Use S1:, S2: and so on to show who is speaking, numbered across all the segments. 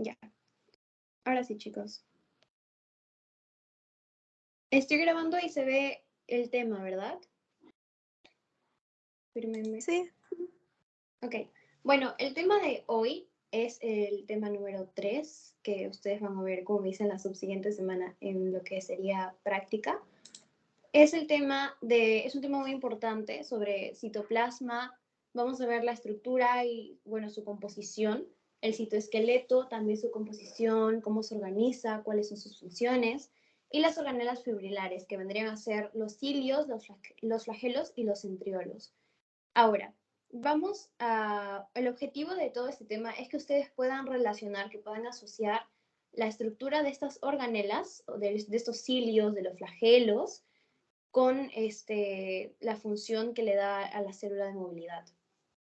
S1: Ya. Ahora sí, chicos. Estoy grabando y se ve el tema, ¿verdad? Fírmenme.
S2: Sí.
S1: Ok. Bueno, el tema de hoy es el tema número 3, que ustedes van a ver, como dicen, la subsiguiente semana en lo que sería práctica. Es un tema muy importante sobre citoplasma. Vamos a ver la estructura y, bueno, su composición, el citoesqueleto, también su composición, cómo se organiza, cuáles son sus funciones, y las organelas fibrilares, que vendrían a ser los cilios, los flagelos y los centriolos. Ahora, el objetivo de todo este tema es que ustedes puedan relacionar, que puedan asociar la estructura de estas organelas, de estos cilios, de los flagelos, con la función que le da a la célula de movilidad.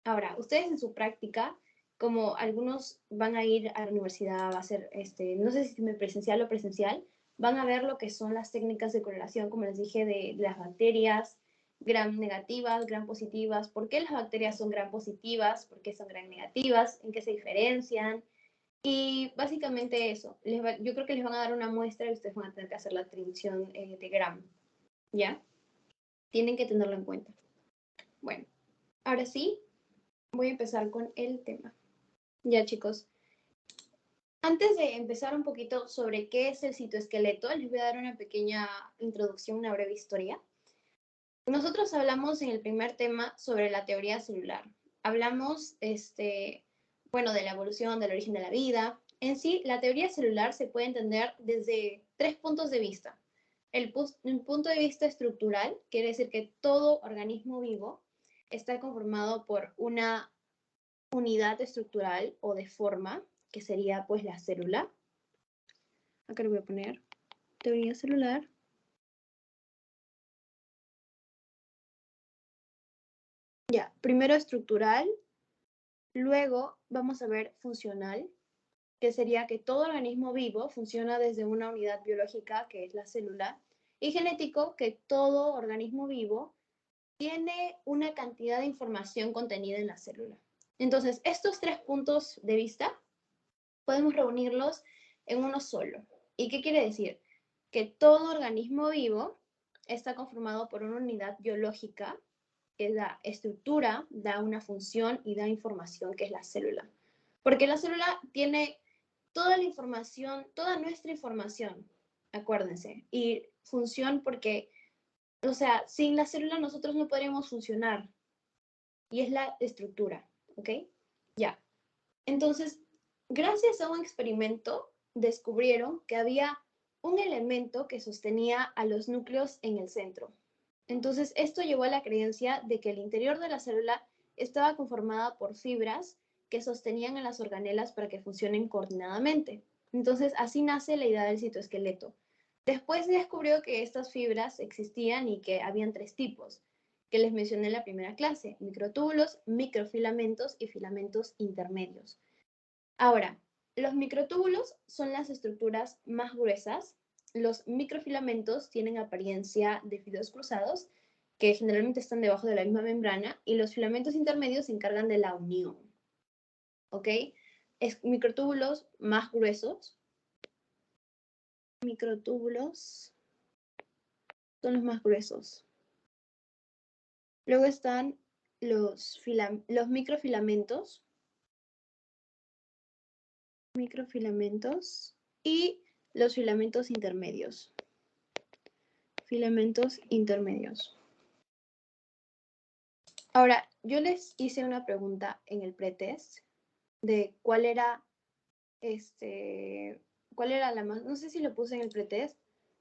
S1: Ahora, ustedes en su práctica, como algunos van a ir a la universidad, va a ser, no sé si presencial o presencial, van a ver lo que son las técnicas de correlación, como les dije, de las bacterias, gram negativas, gram positivas, por qué las bacterias son gram positivas, por qué son gram negativas, en qué se diferencian. Y básicamente eso, yo creo que les van a dar una muestra y ustedes van a tener que hacer la atribución de gram, ¿ya? Tienen que tenerlo en cuenta. Bueno, ahora sí, voy a empezar con el tema. Ya, chicos. Antes de empezar un poquito sobre qué es el citoesqueleto, les voy a dar una pequeña introducción, una breve historia. Nosotros hablamos en el primer tema sobre la teoría celular. Hablamos, bueno, de la evolución, del origen de la vida. En sí, la teoría celular se puede entender desde 3 puntos de vista. El punto de vista estructural quiere decir que todo organismo vivo está conformado por una unidad estructural o de forma, que sería pues la célula. Acá le voy a poner teoría celular. Ya, primero estructural, luego vamos a ver funcional, que sería que todo organismo vivo funciona desde una unidad biológica, que es la célula, y genético, que todo organismo vivo tiene una cantidad de información contenida en la célula. Entonces, estos 3 puntos de vista podemos reunirlos en uno solo. ¿Y qué quiere decir? Que todo organismo vivo está conformado por una unidad biológica que da estructura, da una función y da información, que es la célula. Porque la célula tiene toda la información, toda nuestra información, acuérdense, y función porque, o sea, sin la célula nosotros no podríamos funcionar, y es la estructura, ¿ok? Ya. Entonces, gracias a un experimento, descubrieron que había un elemento que sostenía a los núcleos en el centro. Entonces, esto llevó a la creencia de que el interior de la célula estaba conformada por fibras que sostenían a las organelas para que funcionen coordinadamente. Entonces, así nace la idea del citoesqueleto. Después se descubrió que estas fibras existían y que habían 3 tipos, que les mencioné en la primera clase: microtúbulos, microfilamentos y filamentos intermedios. Ahora, los microtúbulos son las estructuras más gruesas. Los microfilamentos tienen apariencia de fideos cruzados, que generalmente están debajo de la misma membrana, y los filamentos intermedios se encargan de la unión. ¿Ok? Microtúbulos más gruesos. Microtúbulos son los más gruesos. Luego están los microfilamentos. Microfilamentos y los filamentos intermedios. Filamentos intermedios. Ahora, yo les hice una pregunta en el pretest de cuál era la más, no sé si lo puse en el pretest,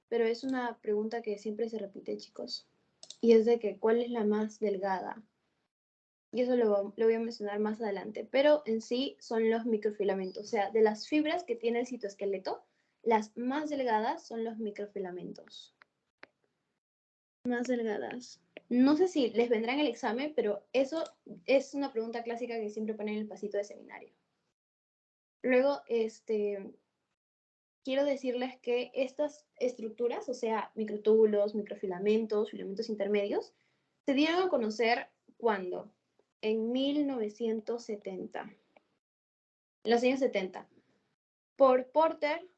S1: pero es una pregunta que siempre se repite, chicos, y es de que cuál es la más delgada. Y eso lo voy a mencionar más adelante, pero en sí son los microfilamentos, o sea, de las fibras que tiene el citoesqueleto, las más delgadas son los microfilamentos. Más delgadas. No sé si les vendrá en el examen, pero eso es una pregunta clásica que siempre ponen en el pasito de seminario. Luego, quiero decirles que estas estructuras, o sea, microtúbulos, microfilamentos, filamentos intermedios, se dieron a conocer ¿cuándo? En 1970. En los años 70. por Porter,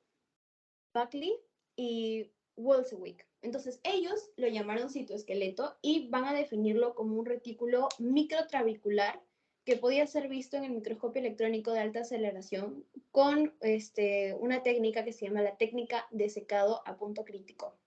S1: Buckley y Wolfswick. Entonces ellos lo llamaron citoesqueleto y van a definirlo como un retículo microtrabecular que podía ser visto en el microscopio electrónico de alta aceleración con una técnica que se llama la técnica de secado a punto crítico.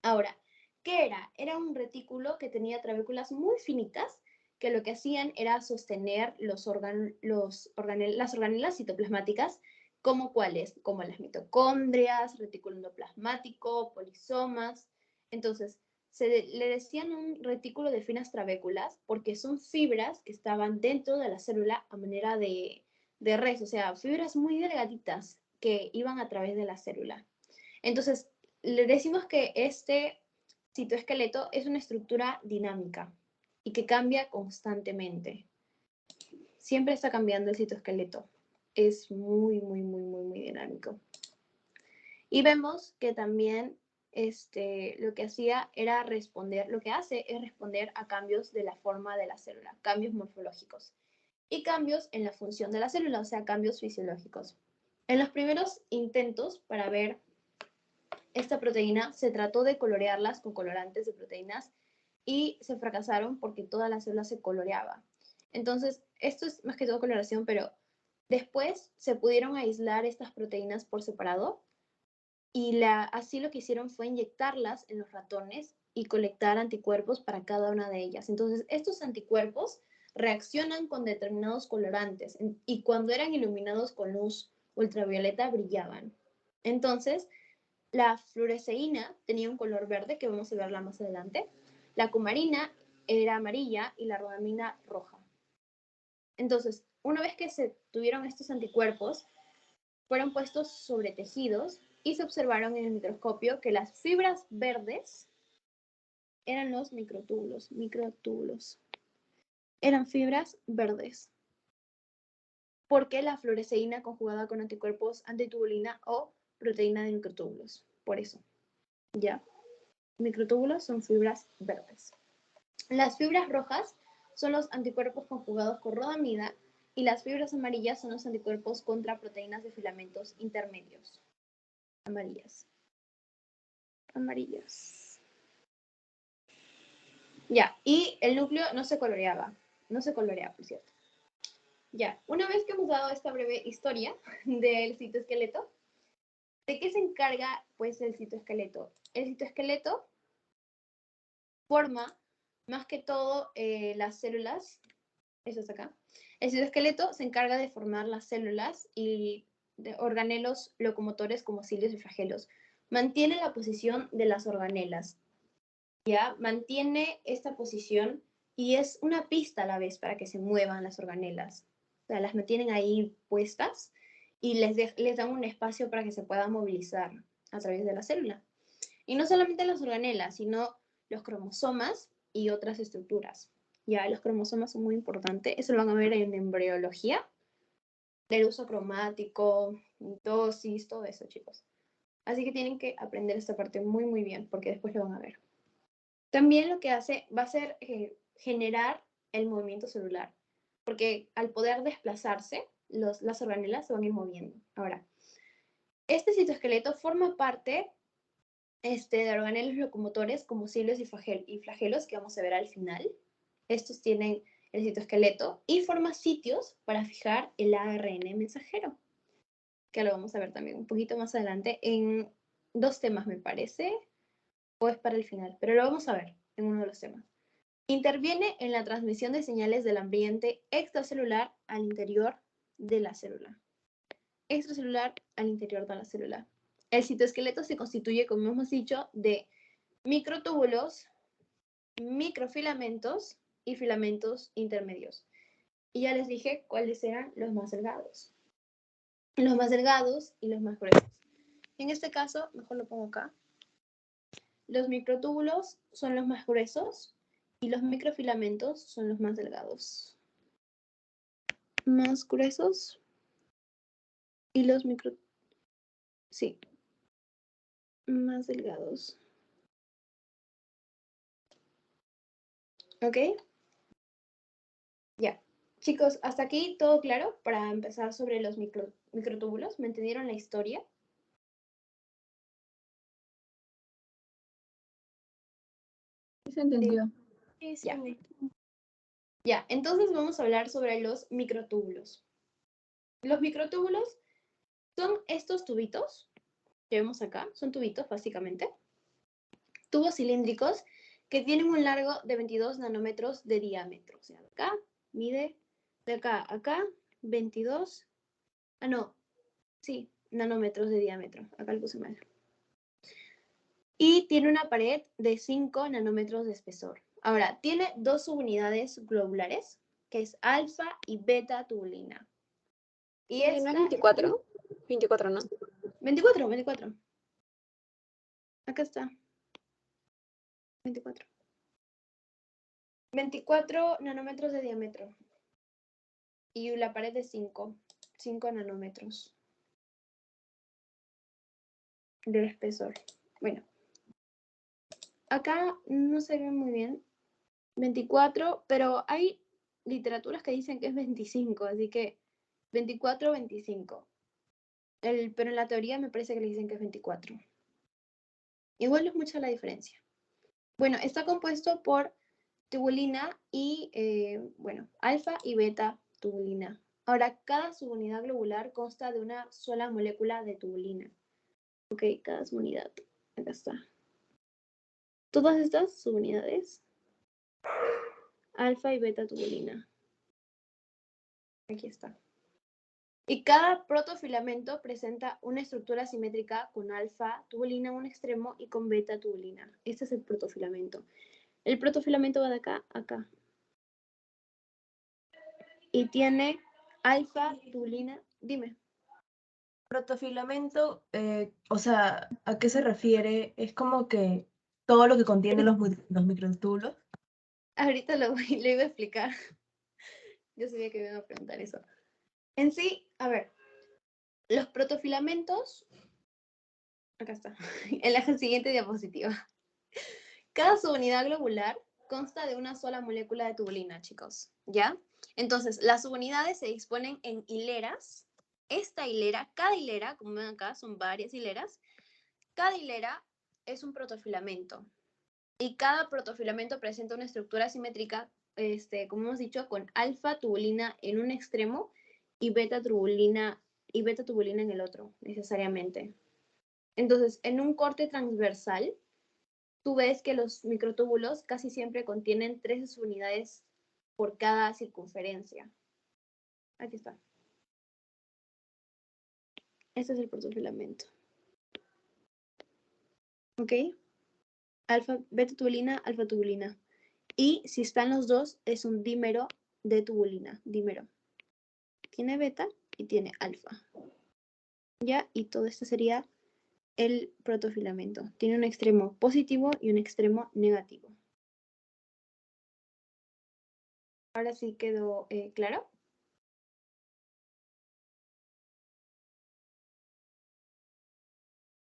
S1: Ahora, ¿qué era? Era un retículo que tenía trabéculas muy finitas que lo que hacían era sostener las organelas citoplasmáticas, como cuáles, como las mitocondrias, retículo endoplasmático, polisomas. Entonces, le decían un retículo de finas trabéculas porque son fibras que estaban dentro de la célula a manera de res, o sea, fibras muy delgaditas que iban a través de la célula. Entonces, le decimos que este citoesqueleto es una estructura dinámica y que cambia constantemente. Siempre está cambiando el citoesqueleto. Es muy, muy, muy, muy, muy dinámico. Y vemos que también lo que hacía era responder, lo que hace es responder a cambios de la forma de la célula, cambios morfológicos y cambios en la función de la célula, o sea, cambios fisiológicos. En los primeros intentos para ver esta proteína se trató de colorearlas con colorantes de proteínas y se fracasaron porque toda la célula se coloreaba. Entonces, esto es más que todo coloración, pero después se pudieron aislar estas proteínas por separado y así lo que hicieron fue inyectarlas en los ratones y colectar anticuerpos para cada una de ellas. Entonces, estos anticuerpos reaccionan con determinados colorantes y cuando eran iluminados con luz ultravioleta brillaban. Entonces, la fluoresceína tenía un color verde, que vamos a verla más adelante. La cumarina era amarilla y la rhodamina roja. Entonces, una vez que se tuvieron estos anticuerpos, fueron puestos sobre tejidos y se observaron en el microscopio que las fibras verdes eran los microtúbulos. Eran fibras verdes. Porque la fluoresceína conjugada con anticuerpos antitubulina o proteína de microtúbulos. Por eso. Ya. Microtúbulos son fibras verdes. Las fibras rojas son los anticuerpos conjugados con rodamida y las fibras amarillas son los anticuerpos contra proteínas de filamentos intermedios. Amarillas. Ya, y el núcleo no se coloreaba, por cierto. Ya, una vez que hemos dado esta breve historia del citoesqueleto, ¿de qué se encarga pues el citoesqueleto? El citoesqueleto forma más que todo las células, eso es acá. El citoesqueleto se encarga de formar las células y de organelos locomotores como cilios y flagelos. Mantiene la posición de las organelas, ¿ya? Mantiene esta posición y es una pista a la vez para que se muevan las organelas. O sea, las mantienen ahí puestas y les dan un espacio para que se puedan movilizar a través de la célula. Y no solamente las organelas, sino los cromosomas y otras estructuras. Ya, los cromosomas son muy importantes. Eso lo van a ver en embriología, del uso cromático, mitosis, todo eso, chicos. Así que tienen que aprender esta parte muy, muy bien, porque después lo van a ver. También lo que hace va a ser generar el movimiento celular, porque al poder desplazarse, las organelas se van a ir moviendo. Ahora, este citoesqueleto forma parte de organelos locomotores como cilios y flagelos, que vamos a ver al final. Estos tienen el citoesqueleto y forma sitios para fijar el ARN mensajero, que lo vamos a ver también un poquito más adelante en 2 temas, me parece, o es para el final, pero lo vamos a ver en uno de los temas. Interviene en la transmisión de señales del ambiente extracelular al interior de la célula. Extracelular al interior de la célula. El citoesqueleto se constituye, como hemos dicho, de microtúbulos, microfilamentos y filamentos intermedios. Y ya les dije cuáles eran los más delgados. Los más delgados y los más gruesos. En este caso, mejor lo pongo acá. Los microtúbulos son los más gruesos y los microfilamentos son los más delgados. Más gruesos y los sí, más delgados. ¿Ok? Ya. Chicos, hasta aquí todo claro para empezar sobre los microtúbulos. ¿Me entendieron la historia?
S2: Sí se entendió.
S3: Sí, sí.
S1: Ya. Ya, entonces vamos a hablar sobre los microtúbulos. Los microtúbulos son estos tubitos que vemos acá, son tubitos básicamente, tubos cilíndricos que tienen un largo de 22 nanómetros de diámetro. O sea, de acá mide, de acá a acá, 22, nanómetros de diámetro. Acá lo puse mal. Y tiene una pared de 5 nanómetros de espesor. Ahora, tiene dos subunidades globulares, que es alfa y beta tubulina. Y
S3: ¿No es 24? 24, ¿no?
S1: 24. Acá está. 24. 24 nanómetros de diámetro. Y la pared de 5 nanómetros del espesor. Bueno, acá no se ve muy bien. 24, pero hay literaturas que dicen que es 25, así que 24, 25. Pero en la teoría me parece que le dicen que es 24. Igual es mucha la diferencia. Bueno, está compuesto por tubulina y, alfa y beta tubulina. Ahora, cada subunidad globular consta de una sola molécula de tubulina. Ok, cada subunidad. Acá está. Todas estas subunidades, alfa y beta tubulina. Aquí está. Y cada protofilamento presenta una estructura simétrica con alfa tubulina en un extremo y con beta tubulina. Este es el protofilamento. El protofilamento va de acá a acá. Y tiene alfa tubulina. Dime.
S2: Protofilamento, o sea, ¿a qué se refiere? Es como que todo lo que contiene los microtúbulos.
S1: Ahorita lo iba a explicar. Yo sabía que me iban a preguntar eso. En sí, a ver, los protofilamentos, acá está, en la siguiente diapositiva. Cada subunidad globular consta de una sola molécula de tubulina, chicos, ¿ya? Entonces, las subunidades se disponen en hileras. Esta hilera, cada hilera, como ven acá, son varias hileras. Cada hilera es un protofilamento. Y cada protofilamento presenta una estructura simétrica, como hemos dicho, con alfa tubulina en un extremo y beta tubulina en el otro, necesariamente. Entonces, en un corte transversal, tú ves que los microtúbulos casi siempre contienen 13 subunidades por cada circunferencia. Aquí está. Este es el protofilamento. ¿Ok? Beta tubulina, alfa tubulina. Y si están los dos, es un dímero de tubulina. Dímero. Tiene beta y tiene alfa. ¿Ya? Y todo esto sería el protofilamento. Tiene un extremo positivo y un extremo negativo. Ahora sí quedó claro.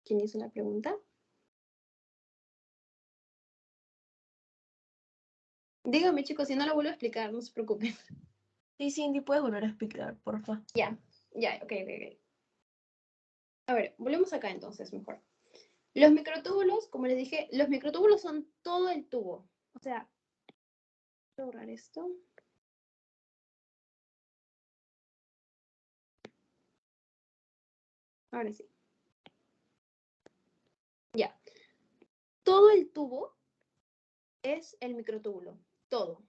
S1: ¿Quién hizo la pregunta? Dígame, chicos, si no lo vuelvo a explicar, no se preocupen.
S2: Sí, Cindy, ¿puedes volver a explicar, porfa?
S1: Ya, ok. A ver, volvemos acá entonces, mejor. Los microtúbulos, como les dije, los microtúbulos son todo el tubo. O sea, voy a borrar esto. Ahora sí. Ya. Todo el tubo es el microtúbulo. Todo.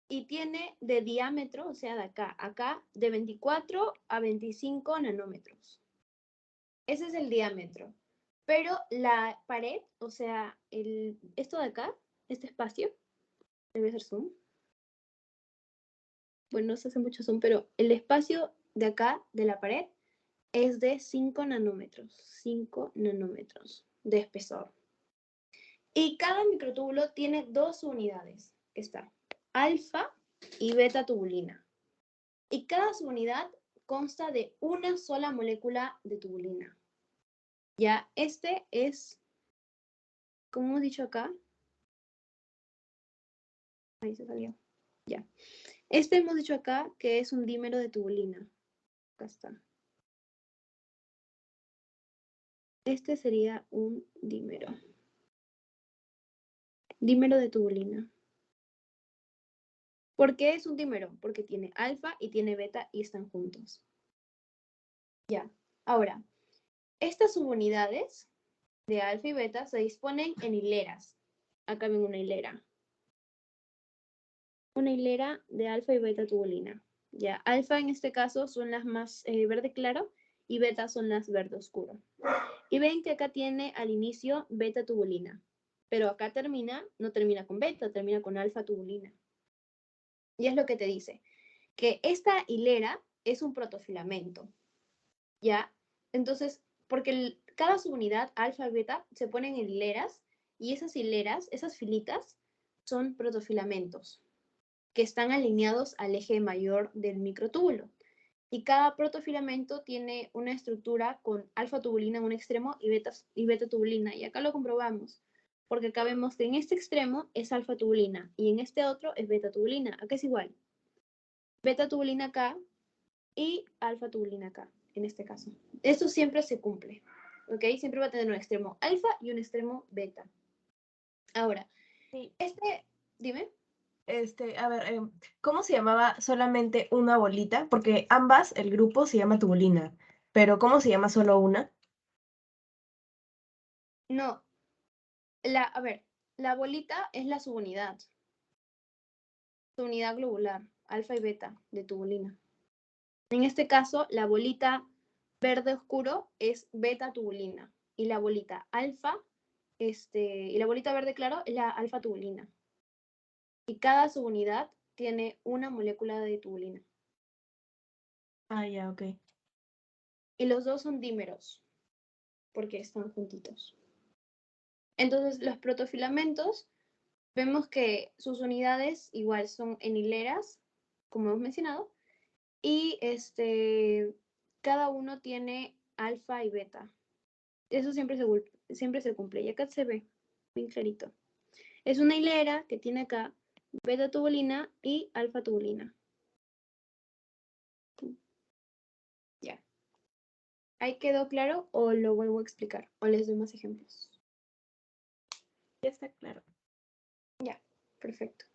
S1: Y tiene de diámetro, o sea, de acá a acá, de 24 a 25 nanómetros. Ese es el diámetro. Pero la pared, o sea, esto de acá, este espacio, debe ser zoom. Bueno, no se hace mucho zoom, pero el espacio de acá, de la pared, es de 5 nanómetros. 5 nanómetros de espesor. Y cada microtúbulo tiene dos unidades, que está alfa y beta tubulina. Y cada subunidad consta de una sola molécula de tubulina. Ya, este es, como hemos dicho acá, ahí se salió, ya. Este hemos dicho acá que es un dímero de tubulina. Acá está. Este sería un dímero. Dímero de tubulina. ¿Por qué es un dímero? Porque tiene alfa y tiene beta y están juntos. Ya. Ahora, estas subunidades de alfa y beta se disponen en hileras. Acá ven una hilera. Una hilera de alfa y beta tubulina. Ya, alfa en este caso son las más verde claro y beta son las verde oscuro. Y ven que acá tiene al inicio beta tubulina, pero acá no termina con beta, termina con alfa tubulina. Y es lo que te dice, que esta hilera es un protofilamento, ¿ya? Entonces, porque cada subunidad, alfa y beta, se ponen en hileras, y esas hileras, esas filitas, son protofilamentos, que están alineados al eje mayor del microtúbulo. Y cada protofilamento tiene una estructura con alfa tubulina en un extremo y beta tubulina. Y acá lo comprobamos, porque acá vemos que en este extremo es alfa tubulina y en este otro es beta tubulina. Acá es igual. Beta tubulina acá y alfa tubulina acá, en este caso. Esto siempre se cumple, ¿ok? Siempre va a tener un extremo alfa y un extremo beta. Ahora,
S2: Sí.
S1: Dime.
S2: A ver, ¿cómo se llamaba solamente una bolita? Porque ambas, el grupo se llama tubulina, pero ¿cómo se llama solo una?
S1: No, a ver, la bolita es la subunidad globular, alfa y beta de tubulina. En este caso, la bolita verde oscuro es beta tubulina y la bolita alfa, y la bolita verde claro es la alfa tubulina. Y cada subunidad tiene una molécula de tubulina.
S2: Ah, ya, ok.
S1: Y los dos son dímeros, porque están juntitos. Entonces, los protofilamentos, vemos que sus unidades igual son en hileras, como hemos mencionado, y cada uno tiene alfa y beta. Eso siempre se cumple. Y acá se ve bien clarito. Es una hilera que tiene acá beta tubulina y alfa tubulina. Ya. ¿Ahí quedó claro o lo vuelvo a explicar? ¿O les doy más ejemplos?
S2: Ya está claro.
S1: Ya, perfecto.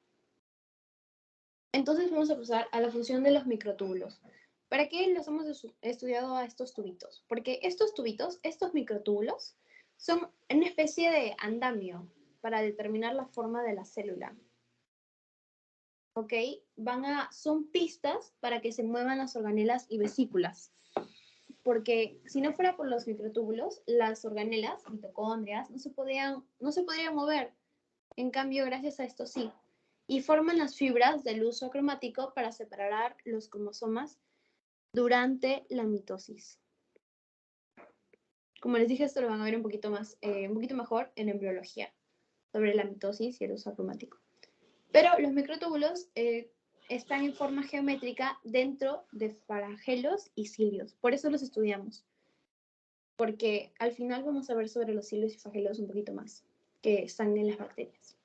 S1: Entonces vamos a pasar a la función de los microtúbulos. ¿Para qué los hemos estudiado a estos tubitos? Porque estos tubitos, estos microtúbulos, son una especie de andamio para determinar la forma de la célula. ¿Ok? Son pistas para que se muevan las organelas y vesículas. Porque si no fuera por los microtúbulos, las organelas, mitocondrias, no se podrían mover. En cambio, gracias a esto sí. Y forman las fibras del uso cromático para separar los cromosomas durante la mitosis. Como les dije, esto lo van a ver un poquito mejor en embriología, sobre la mitosis y el uso cromático. Pero los microtúbulos están en forma geométrica dentro de flagelos y cilios. Por eso los estudiamos. Porque al final vamos a ver sobre los cilios y flagelos un poquito más, que están en las bacterias.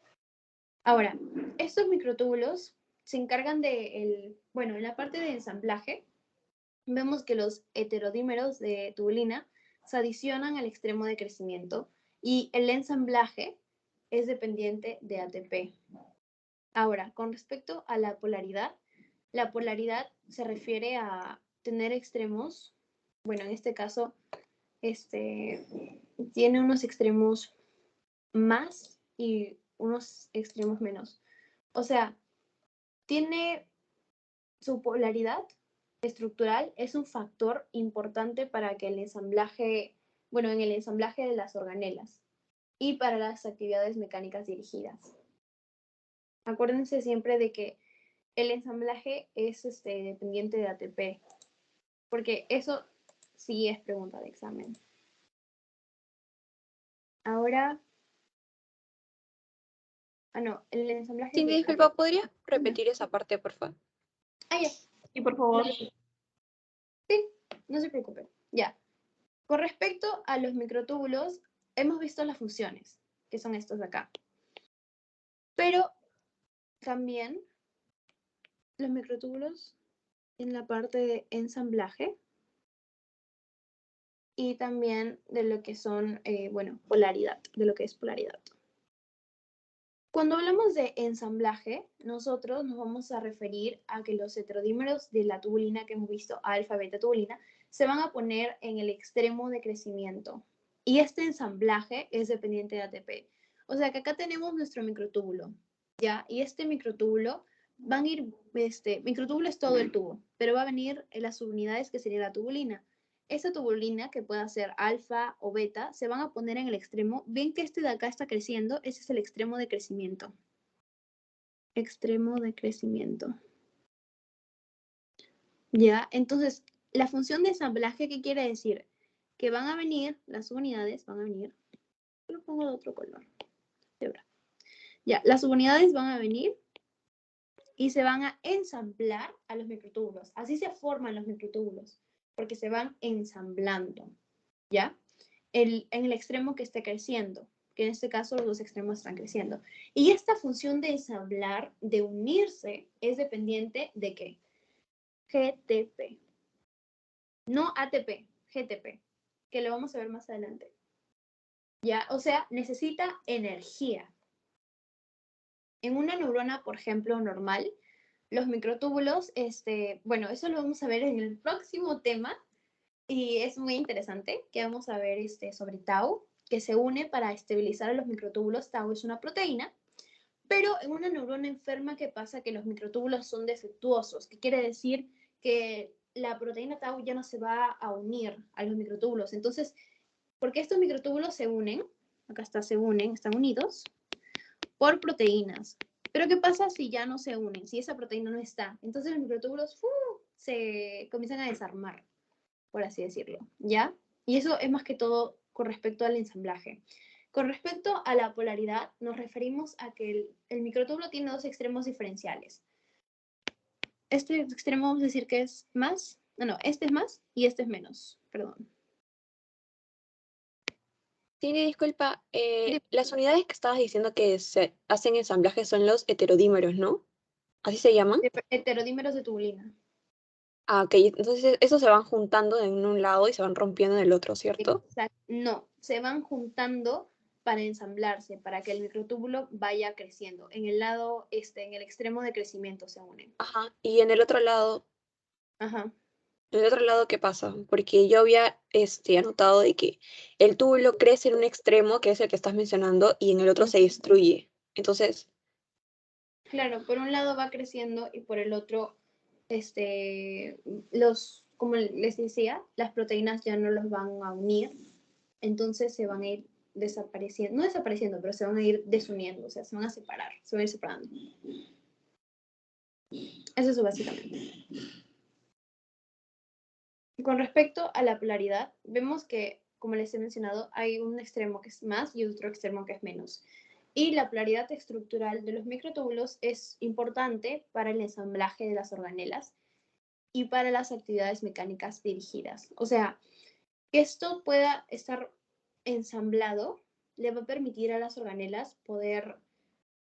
S1: Ahora, estos microtúbulos se encargan en la parte de ensamblaje, vemos que los heterodímeros de tubulina se adicionan al extremo de crecimiento y el ensamblaje es dependiente de ATP. Ahora, con respecto a la polaridad se refiere a tener extremos, bueno, en este caso, tiene unos extremos más y unos extremos menos. O sea, tiene su polaridad estructural, es un factor importante para que en el ensamblaje de las organelas y para las actividades mecánicas dirigidas. Acuérdense siempre de que el ensamblaje es dependiente de ATP, porque eso sí es pregunta de examen. Ahora, el ensamblaje...
S3: Sí, disculpa, ¿podrías repetir esa parte, por favor?
S1: Ya.
S2: Y por favor.
S1: Sí, no se preocupen. Ya. Con respecto a los microtúbulos, hemos visto las funciones, que son estos de acá. Pero también los microtúbulos en la parte de ensamblaje y también de lo que son, polaridad, de lo que es polaridad. Cuando hablamos de ensamblaje, nosotros nos vamos a referir a que los heterodímeros de la tubulina que hemos visto, alfa, beta, tubulina, se van a poner en el extremo de crecimiento. Y este ensamblaje es dependiente de ATP. O sea que acá tenemos nuestro microtúbulo, ¿ya? Y este microtúbulo van a ir, microtúbulo es todo el tubo, pero va a venir en las subunidades que sería la tubulina. Esta tubulina, que pueda ser alfa o beta, se van a poner en el extremo. Ven que este de acá está creciendo, ese es el extremo de crecimiento. Extremo de crecimiento. ¿Ya? Entonces, la función de ensamblaje, ¿qué quiere decir? Que van a venir, las subunidades van a venir, lo pongo de otro color. Ya, las subunidades van a venir y se van a ensamblar a los microtúbulos. Así se forman los microtúbulos, porque se van ensamblando, ¿ya? En el extremo que esté creciendo, que en este caso los dos extremos están creciendo. Y esta función de ensamblar, de unirse, es dependiente de ¿qué? GTP. No ATP, GTP, que lo vamos a ver más adelante. ¿Ya? O sea, necesita energía. En una neurona, por ejemplo, normal, los microtúbulos, eso lo vamos a ver en el próximo tema y es muy interesante que vamos a ver sobre tau, que se une para estabilizar a los microtúbulos. Tau es una proteína, pero en una neurona enferma, ¿qué pasa? Que los microtúbulos son defectuosos, que quiere decir que la proteína tau ya no se va a unir a los microtúbulos. Entonces, porque estos microtúbulos se unen, acá está, se unen, están unidos por proteínas. Pero ¿qué pasa si ya no se unen? Si esa proteína no está. Entonces los microtúbulos se comienzan a desarmar, por así decirlo, ¿ya? Y eso es más que todo con respecto al ensamblaje. Con respecto a la polaridad, nos referimos a que el microtúbulo tiene dos extremos diferenciales. Este extremo vamos a decir que es más, este es más y este es menos, perdón.
S3: Tiene, disculpa, las unidades que estabas diciendo que se hacen ensamblaje son los heterodímeros, ¿no? ¿Así se llaman?
S1: Heterodímeros de tubulina.
S3: Ah, ok, entonces esos se van juntando en un lado y se van rompiendo en el otro, ¿cierto?
S1: Exacto. No, se van juntando para ensamblarse, para que el microtúbulo vaya creciendo. En el lado, en el extremo de crecimiento se unen.
S3: Ajá, y en el otro lado,
S1: Ajá.
S3: ¿qué pasa? Porque yo había anotado de que el túbulo crece en un extremo, que es el que estás mencionando, y en el otro se destruye. Entonces,
S1: Claro, por un lado va creciendo y por el otro, como les decía, las proteínas ya no los van a unir, entonces se van a ir desapareciendo, no desapareciendo, pero se van a ir desuniendo, o sea, se van a separar, se van a ir separando. Eso es básicamente. Con respecto a la polaridad, vemos que, como les he mencionado, hay un extremo que es más y otro extremo que es menos. Y la polaridad estructural de los microtúbulos es importante para el ensamblaje de las organelas y para las actividades mecánicas dirigidas. O sea, que esto pueda estar ensamblado le va a permitir a las organelas poder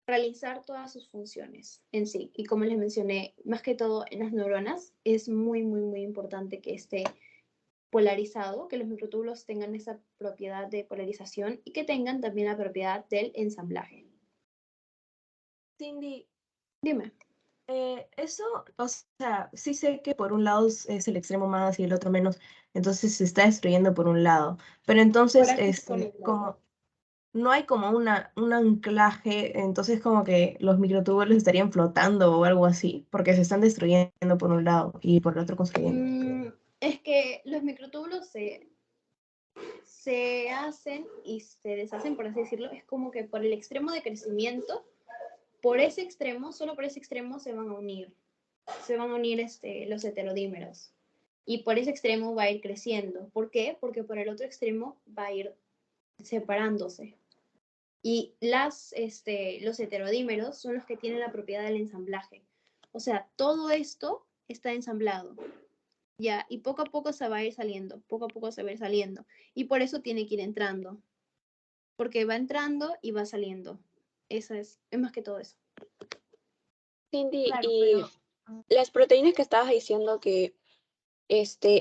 S1: realizar todas sus funciones en sí. Y como les mencioné, más que todo en las neuronas, es muy, muy, muy importante que esté polarizado, que los microtúbulos tengan esa propiedad de polarización y que tengan también la propiedad del ensamblaje.
S2: Cindy,
S1: Dime.
S2: eso, o sea, sí sé que por un lado es el extremo más y el otro menos, entonces se está destruyendo por un lado, pero entonces, como no hay como un anclaje, entonces como que los microtúbulos estarían flotando o algo así, porque se están destruyendo por un lado y por el otro construyendo.
S1: Es que los microtúbulos se hacen y se deshacen, por así decirlo, es como que por el extremo de crecimiento, por ese extremo, solo por ese extremo se van a unir los heterodímeros. Y por ese extremo va a ir creciendo. ¿Por qué? Porque por el otro extremo va a ir separándose. Y los heterodímeros son los que tienen la propiedad del ensamblaje. O sea, todo esto está ensamblado. Ya, y poco a poco se va a ir saliendo, poco a poco se va a ir saliendo. Y por eso tiene que ir entrando. Porque va entrando y va saliendo. Eso es más que todo eso.
S3: Cindy,
S2: Claro,
S3: y
S2: pero
S3: Las proteínas que estabas diciendo que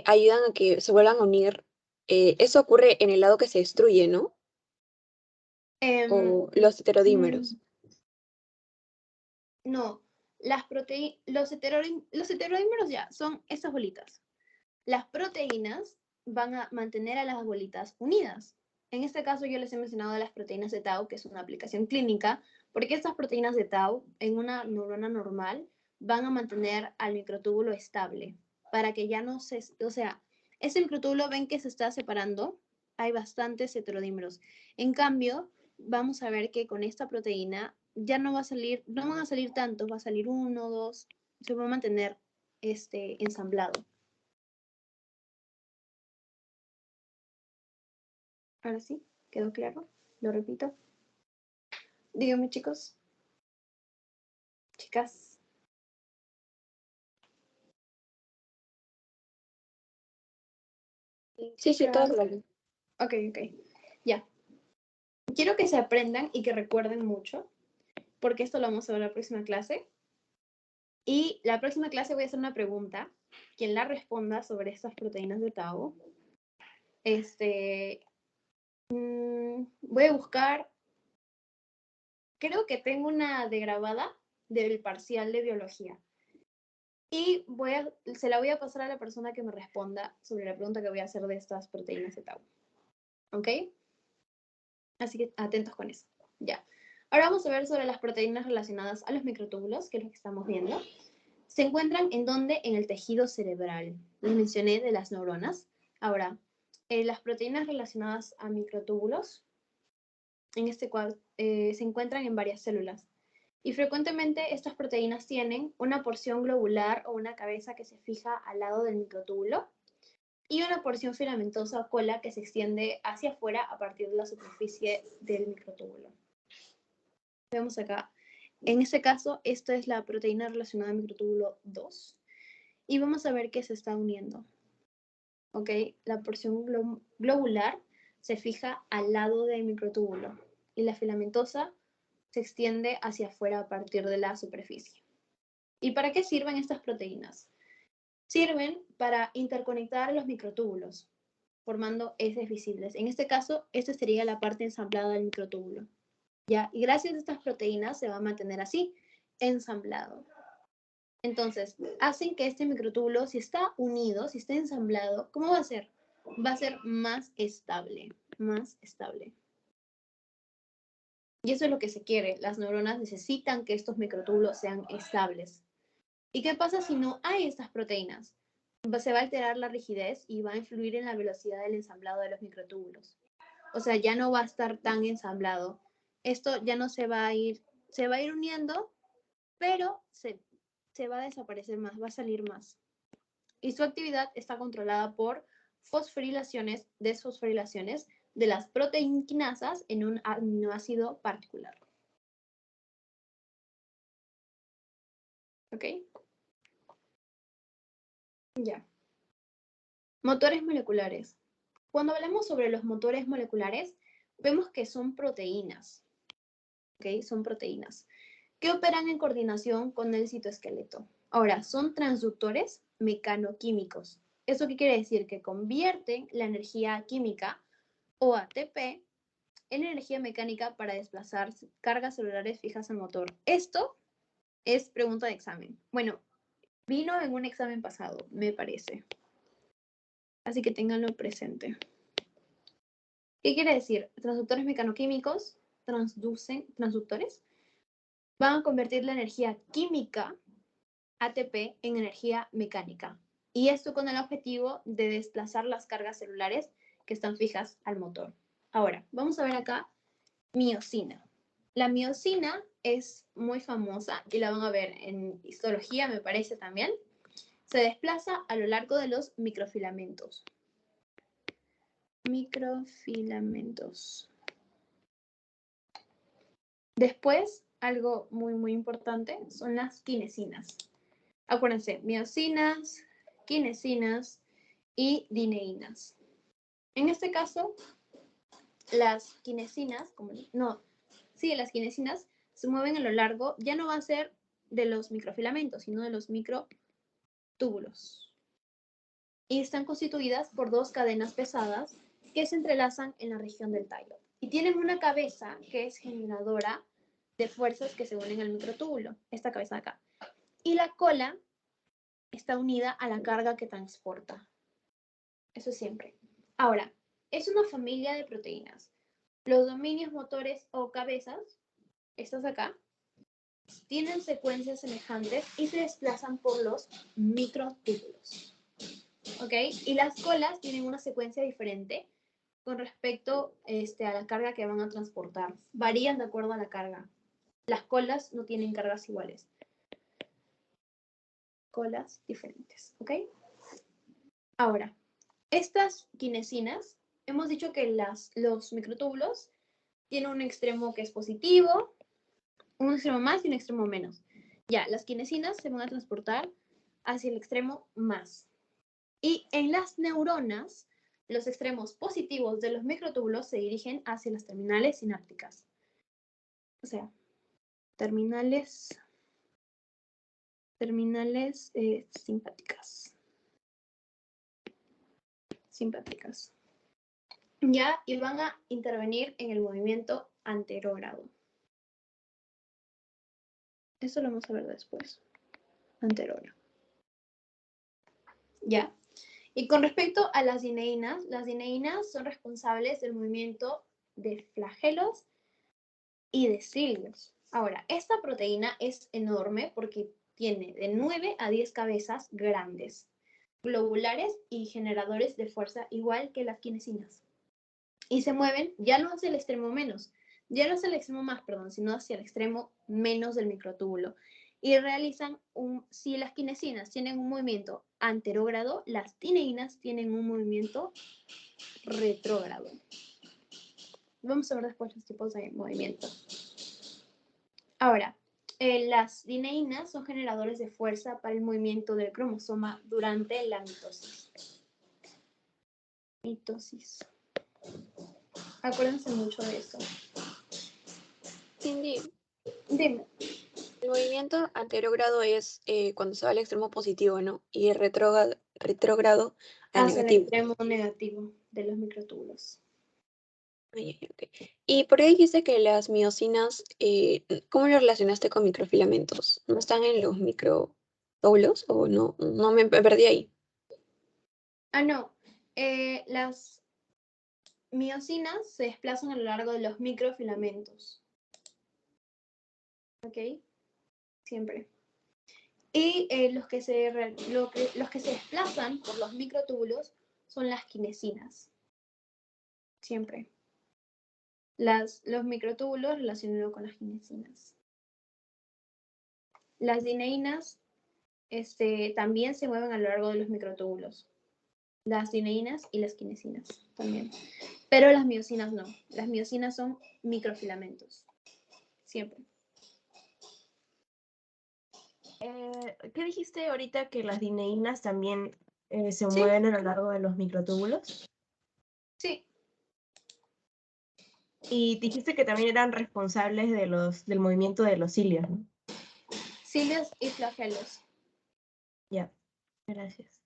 S3: ayudan a que se vuelvan a unir, eso ocurre en el lado que se destruye, ¿no? O los heterodímeros.
S1: No, los heterodímeros ya son estas bolitas. Las proteínas van a mantener a las bolitas unidas. En este caso yo les he mencionado las proteínas de Tau, que es una aplicación clínica, porque estas proteínas de Tau en una neurona normal van a mantener al microtúbulo estable, para que ya no se, o sea, ese microtúbulo ven que se está separando, hay bastantes heterodímeros. En cambio, vamos a ver que con esta proteína ya no va a salir, no van a salir tantos, va a salir uno, dos, se va a mantener ensamblado. Ahora sí, ¿quedó claro? Lo repito. Díganme, chicos. Chicas.
S3: Sí, todo claro.
S1: Ok. Ya. Quiero que se aprendan y que recuerden mucho, porque esto lo vamos a ver en la próxima clase. Y la próxima clase voy a hacer una pregunta. Quien la responda sobre estas proteínas de Tau. Voy a buscar. Creo que tengo una de grabada del parcial de biología. Y se la voy a pasar a la persona que me responda sobre la pregunta que voy a hacer de estas proteínas de Tau. ¿Ok? Así que atentos con eso. Ya. Ahora vamos a ver sobre las proteínas relacionadas a los microtúbulos, que es lo que estamos viendo. ¿Se encuentran en dónde? En el tejido cerebral. Les mencioné de las neuronas. Ahora, las proteínas relacionadas a microtúbulos, en este cuadro, se encuentran en varias células. Y frecuentemente estas proteínas tienen una porción globular o una cabeza que se fija al lado del microtúbulo y una porción filamentosa o cola que se extiende hacia afuera a partir de la superficie del microtúbulo. Vemos acá. En este caso, esta es la proteína relacionada al microtúbulo 2. Y vamos a ver que se está uniendo. ¿Ok? La porción globular se fija al lado del microtúbulo y la filamentosa se extiende hacia afuera a partir de la superficie. ¿Y para qué sirven estas proteínas? Sirven para interconectar los microtúbulos, formando heces visibles. En este caso, esta sería la parte ensamblada del microtúbulo. ¿Ya? Y gracias a estas proteínas se va a mantener así, ensamblado. Entonces, hacen que este microtúbulo, si está unido, si está ensamblado, ¿cómo va a ser? Va a ser más estable, más estable. Y eso es lo que se quiere. Las neuronas necesitan que estos microtúbulos sean estables. ¿Y qué pasa si no hay estas proteínas? Se va a alterar la rigidez y va a influir en la velocidad del ensamblado de los microtúbulos. O sea, ya no va a estar tan ensamblado. Esto ya no se va a ir uniendo, pero se va a desaparecer más, va a salir más. Y su actividad está controlada por fosforilaciones, desfosforilaciones de las proteinquinasas en un aminoácido particular. ¿Ok? Ya. Motores moleculares. Cuando hablamos sobre los motores moleculares, vemos que son proteínas. ¿Ok? Son proteínas que operan en coordinación con el citoesqueleto. Ahora, son transductores mecanoquímicos. ¿Eso qué quiere decir? Que convierten la energía química o ATP en energía mecánica para desplazar cargas celulares fijas al motor. Esto es pregunta de examen. Bueno, vino en un examen pasado, me parece. Así que ténganlo presente. ¿Qué quiere decir? Transductores mecanoquímicos transductores, van a convertir la energía química ATP en energía mecánica. Y esto con el objetivo de desplazar las cargas celulares que están fijas al motor. Ahora, vamos a ver acá miosina. La miosina es muy famosa y la van a ver en histología, me parece también. Se desplaza a lo largo de los microfilamentos. Microfilamentos. Después, algo muy importante son las quinesinas. Acuérdense, miosinas, quinesinas y dineínas. En este caso, las quinesinas, las quinesinas se mueven a lo largo, ya no va a ser de los microfilamentos, sino de los microtúbulos. Y están constituidas por dos cadenas pesadas que se entrelazan en la región del tallo. Y tienen una cabeza que es generadora de fuerzas que se unen al microtúbulo, esta cabeza de acá. Y la cola está unida a la carga que transporta. Eso siempre. Ahora, es una familia de proteínas. Los dominios motores o cabezas, estas acá, tienen secuencias semejantes y se desplazan por los microtúbulos. ¿Ok? Y las colas tienen una secuencia diferente con respecto a la carga que van a transportar. Varían de acuerdo a la carga. Las colas no tienen cargas iguales. Colas diferentes. ¿Ok? Ahora, estas quinesinas, hemos dicho que los microtúbulos tienen un extremo que es positivo, un extremo más y un extremo menos. Ya, las quinesinas se van a transportar hacia el extremo más. Y en las neuronas, los extremos positivos de los microtúbulos se dirigen hacia las terminales sinápticas. O sea, terminales simpáticas. Ya, y van a intervenir en el movimiento anterógrado. Eso lo vamos a ver después. Anterógrado. Ya. Y con respecto a las dineínas son responsables del movimiento de flagelos y de cilios. Ahora, esta proteína es enorme porque tiene de 9 a 10 cabezas grandes, globulares y generadores de fuerza igual que las quinesinas. Y se mueven ya no hacia el extremo menos, ya no hacia el extremo más, perdón, sino hacia el extremo menos del microtúbulo. Y realizan si las quinesinas tienen un movimiento anterógrado, las dineínas tienen un movimiento retrógrado. Vamos a ver después los tipos de movimiento. Ahora, las dineínas son generadores de fuerza para el movimiento del cromosoma durante la mitosis. Acuérdense mucho de eso.
S3: Cindy,
S1: Dime.
S3: el movimiento anterógrado es cuando se va al extremo positivo, ¿no? Y el retrógrado al
S1: Hacia el
S3: negativo.
S1: extremo negativo de los microtúbulos.
S3: Okay. Y por ahí dice que las miosinas, ¿cómo lo relacionaste con microfilamentos? ¿No están en los microtúbulos o no? No me perdí ahí.
S1: No. Las miosinas se desplazan a lo largo de los microfilamentos. ¿Ok? Siempre. Y los que se desplazan por los microtúbulos son las quinesinas. Siempre. Los microtúbulos relacionados con las quinesinas. Las dineínas también se mueven a lo largo de los microtúbulos. Las dineínas y las quinesinas también. Pero las miosinas no. Las miosinas son microfilamentos. Siempre.
S2: ¿Qué dijiste ahorita que las dineínas también se mueven a lo largo de los microtúbulos?
S1: Sí.
S2: Y dijiste que también eran responsables del movimiento de los cilios, ¿no?
S1: Cilios y flagelos.
S2: Ya, gracias.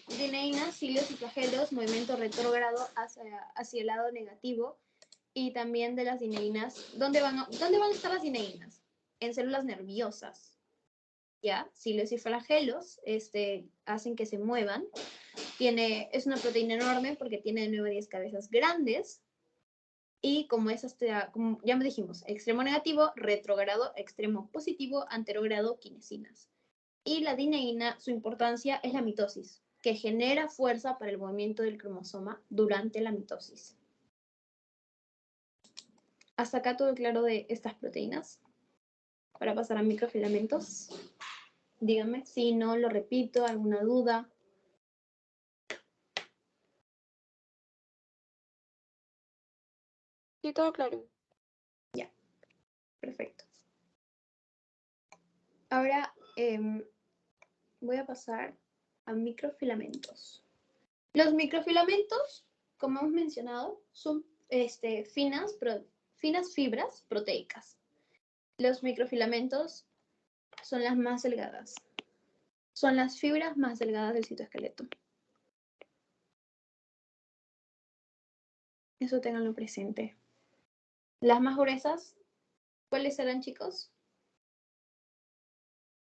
S1: Dineínas, cilios y flagelos, movimiento retrógrado hacia el lado negativo. Y también de las dineínas, ¿dónde van a estar las dineínas? En células nerviosas. ¿Ya? Cilios y flagelos hacen que se muevan. Es una proteína enorme porque tiene de 9 a 10 cabezas grandes. Y como ya me dijimos, extremo negativo, retrógrado, extremo positivo, anterógrado, quinesinas. Y la dineína, su importancia es la mitosis, que genera fuerza para el movimiento del cromosoma durante la mitosis. ¿Hasta acá todo claro de estas proteínas? Para pasar a microfilamentos. Díganme si no lo repito, alguna duda.
S3: Sí, todo claro.
S1: Ya, perfecto. Ahora voy a pasar a microfilamentos. Los microfilamentos, como hemos mencionado, son finas fibras proteicas. Los microfilamentos son las más delgadas. Son las fibras más delgadas del citoesqueleto. Eso ténganlo presente. Las más gruesas, ¿cuáles serán, chicos?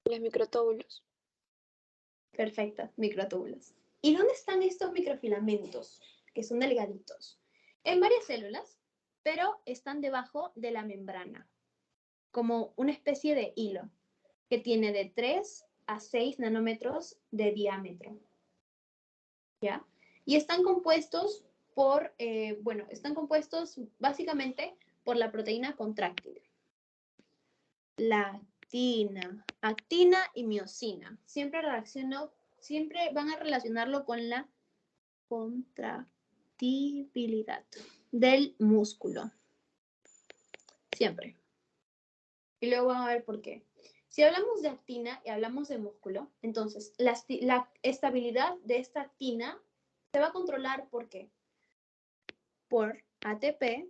S3: Los microtúbulos.
S1: Perfecto, microtúbulos. ¿Y dónde están estos microfilamentos? Que son delgaditos. En varias células, pero están debajo de la membrana, como una especie de hilo, que tiene de 3 a 6 nanómetros de diámetro. ¿Ya? Y están compuestos por, están compuestos básicamente por la proteína contráctil. La actina y miosina. Siempre van a relacionarlo con la contractibilidad del músculo. Siempre. Y luego van a ver por qué. Si hablamos de actina y hablamos de músculo, entonces la estabilidad de esta actina se va a controlar ¿por qué? Por ATP,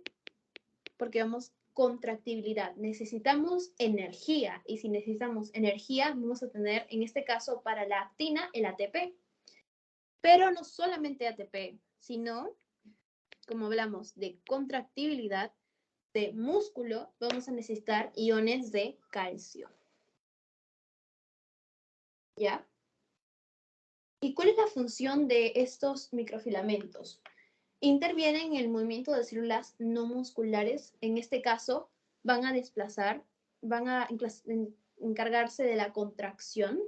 S1: porque vamos contractibilidad. Necesitamos energía y si necesitamos energía vamos a tener, en este caso para la actina, el ATP. Pero no solamente ATP, sino, como hablamos de contractibilidad de músculo, vamos a necesitar iones de calcio. ¿Ya? ¿Y cuál es la función de estos microfilamentos? Intervienen en el movimiento de células no musculares. En este caso, van a encargarse de la contracción,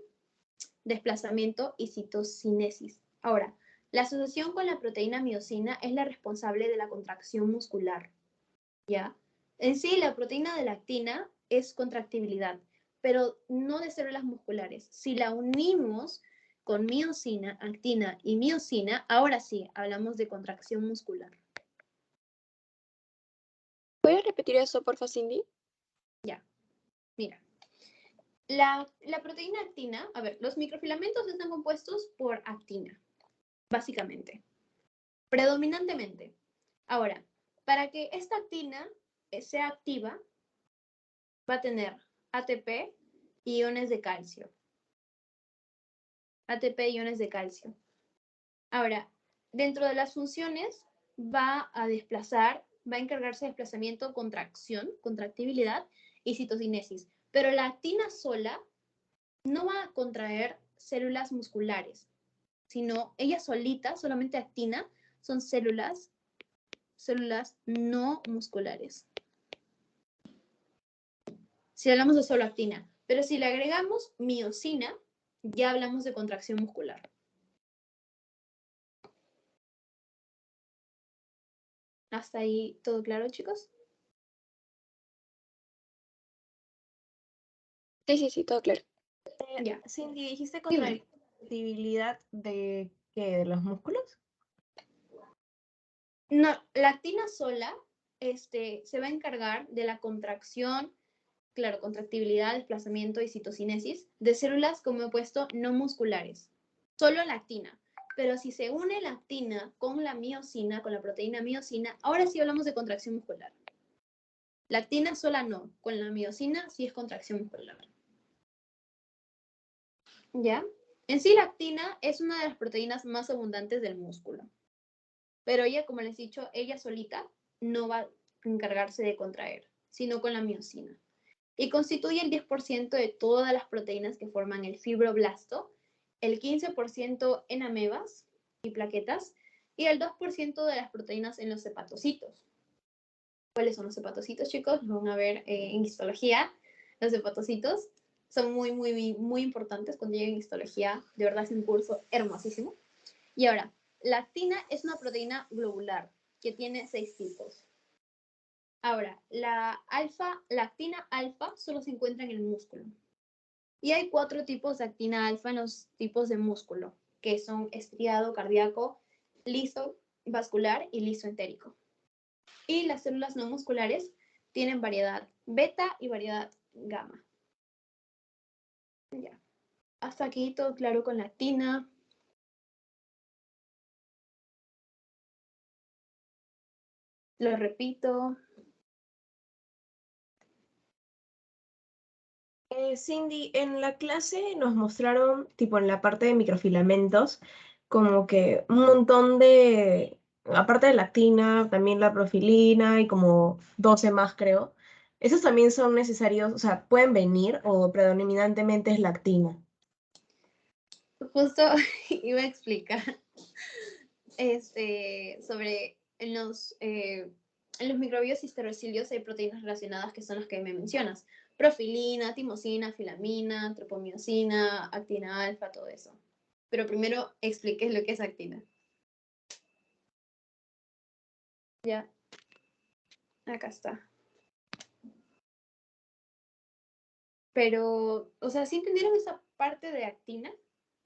S1: desplazamiento y citocinesis. Ahora, la asociación con la proteína miosina es la responsable de la contracción muscular. ¿Ya? En sí, la proteína de la actina es contractibilidad, pero no de células musculares. Si la unimos con miosina, actina y miosina, ahora sí, hablamos de contracción muscular.
S3: ¿Puedes repetir eso, porfa, Cindy?
S1: Ya, mira. La proteína actina, a ver, los microfilamentos están compuestos por actina, básicamente, predominantemente. Ahora, para que esta actina sea activa, va a tener ATP y iones de calcio. ATP y iones de calcio. Ahora, dentro de las funciones va a encargarse de desplazamiento, contracción, contractibilidad y citocinesis. Pero la actina sola no va a contraer células musculares, sino ella solita, solamente actina, son células no musculares. Si hablamos de solo actina, pero si le agregamos miosina, ya hablamos de contracción muscular. ¿Hasta ahí todo claro, chicos?
S3: Sí, todo claro.
S1: Ya.
S2: Cindy, ¿dijiste
S1: Dime.
S2: contractibilidad de qué? ¿De los músculos?
S1: No, la actina sola se va a encargar de la contracción, claro, contractibilidad, desplazamiento y citocinesis de células, como he puesto, no musculares. Solo la actina. Pero si se une la actina con la miosina, con la proteína miosina, ahora sí hablamos de contracción muscular. La actina sola no, con la miosina sí es contracción muscular. ¿Ya? En sí la actina es una de las proteínas más abundantes del músculo. Pero ella, como les he dicho, ella solita no va a encargarse de contraer, sino con la miosina. Y constituye el 10% de todas las proteínas que forman el fibroblasto, el 15% en amebas y plaquetas, y el 2% de las proteínas en los hepatocitos. ¿Cuáles son los hepatocitos, chicos? Lo van a ver en histología. Los hepatocitos son muy, muy, muy importantes cuando lleguen a histología. De verdad es un curso hermosísimo. Y ahora, la actina es una proteína globular que tiene 6 tipos. Ahora, la actina alfa solo se encuentra en el músculo. Y hay 4 tipos de actina alfa en los tipos de músculo, que son estriado, cardíaco, liso, vascular y liso entérico. Y las células no musculares tienen variedad beta y variedad gamma. Ya. Hasta aquí todo claro con la actina. Lo repito.
S2: Cindy, en la clase nos mostraron, tipo en la parte de microfilamentos, como que un montón de, aparte de la actina, también la profilina y como 12 más, creo. Esos también son necesarios, o sea, pueden venir o predominantemente es la actina.
S1: Justo iba a explicar sobre en los microbios histerocilios hay proteínas relacionadas que son las que me mencionas. Profilina, timosina, filamina, tropomiosina, actina alfa, todo eso. Pero primero expliqué lo que es actina. Ya, acá está. Pero, o sea, ¿sí entendieron esa parte de actina?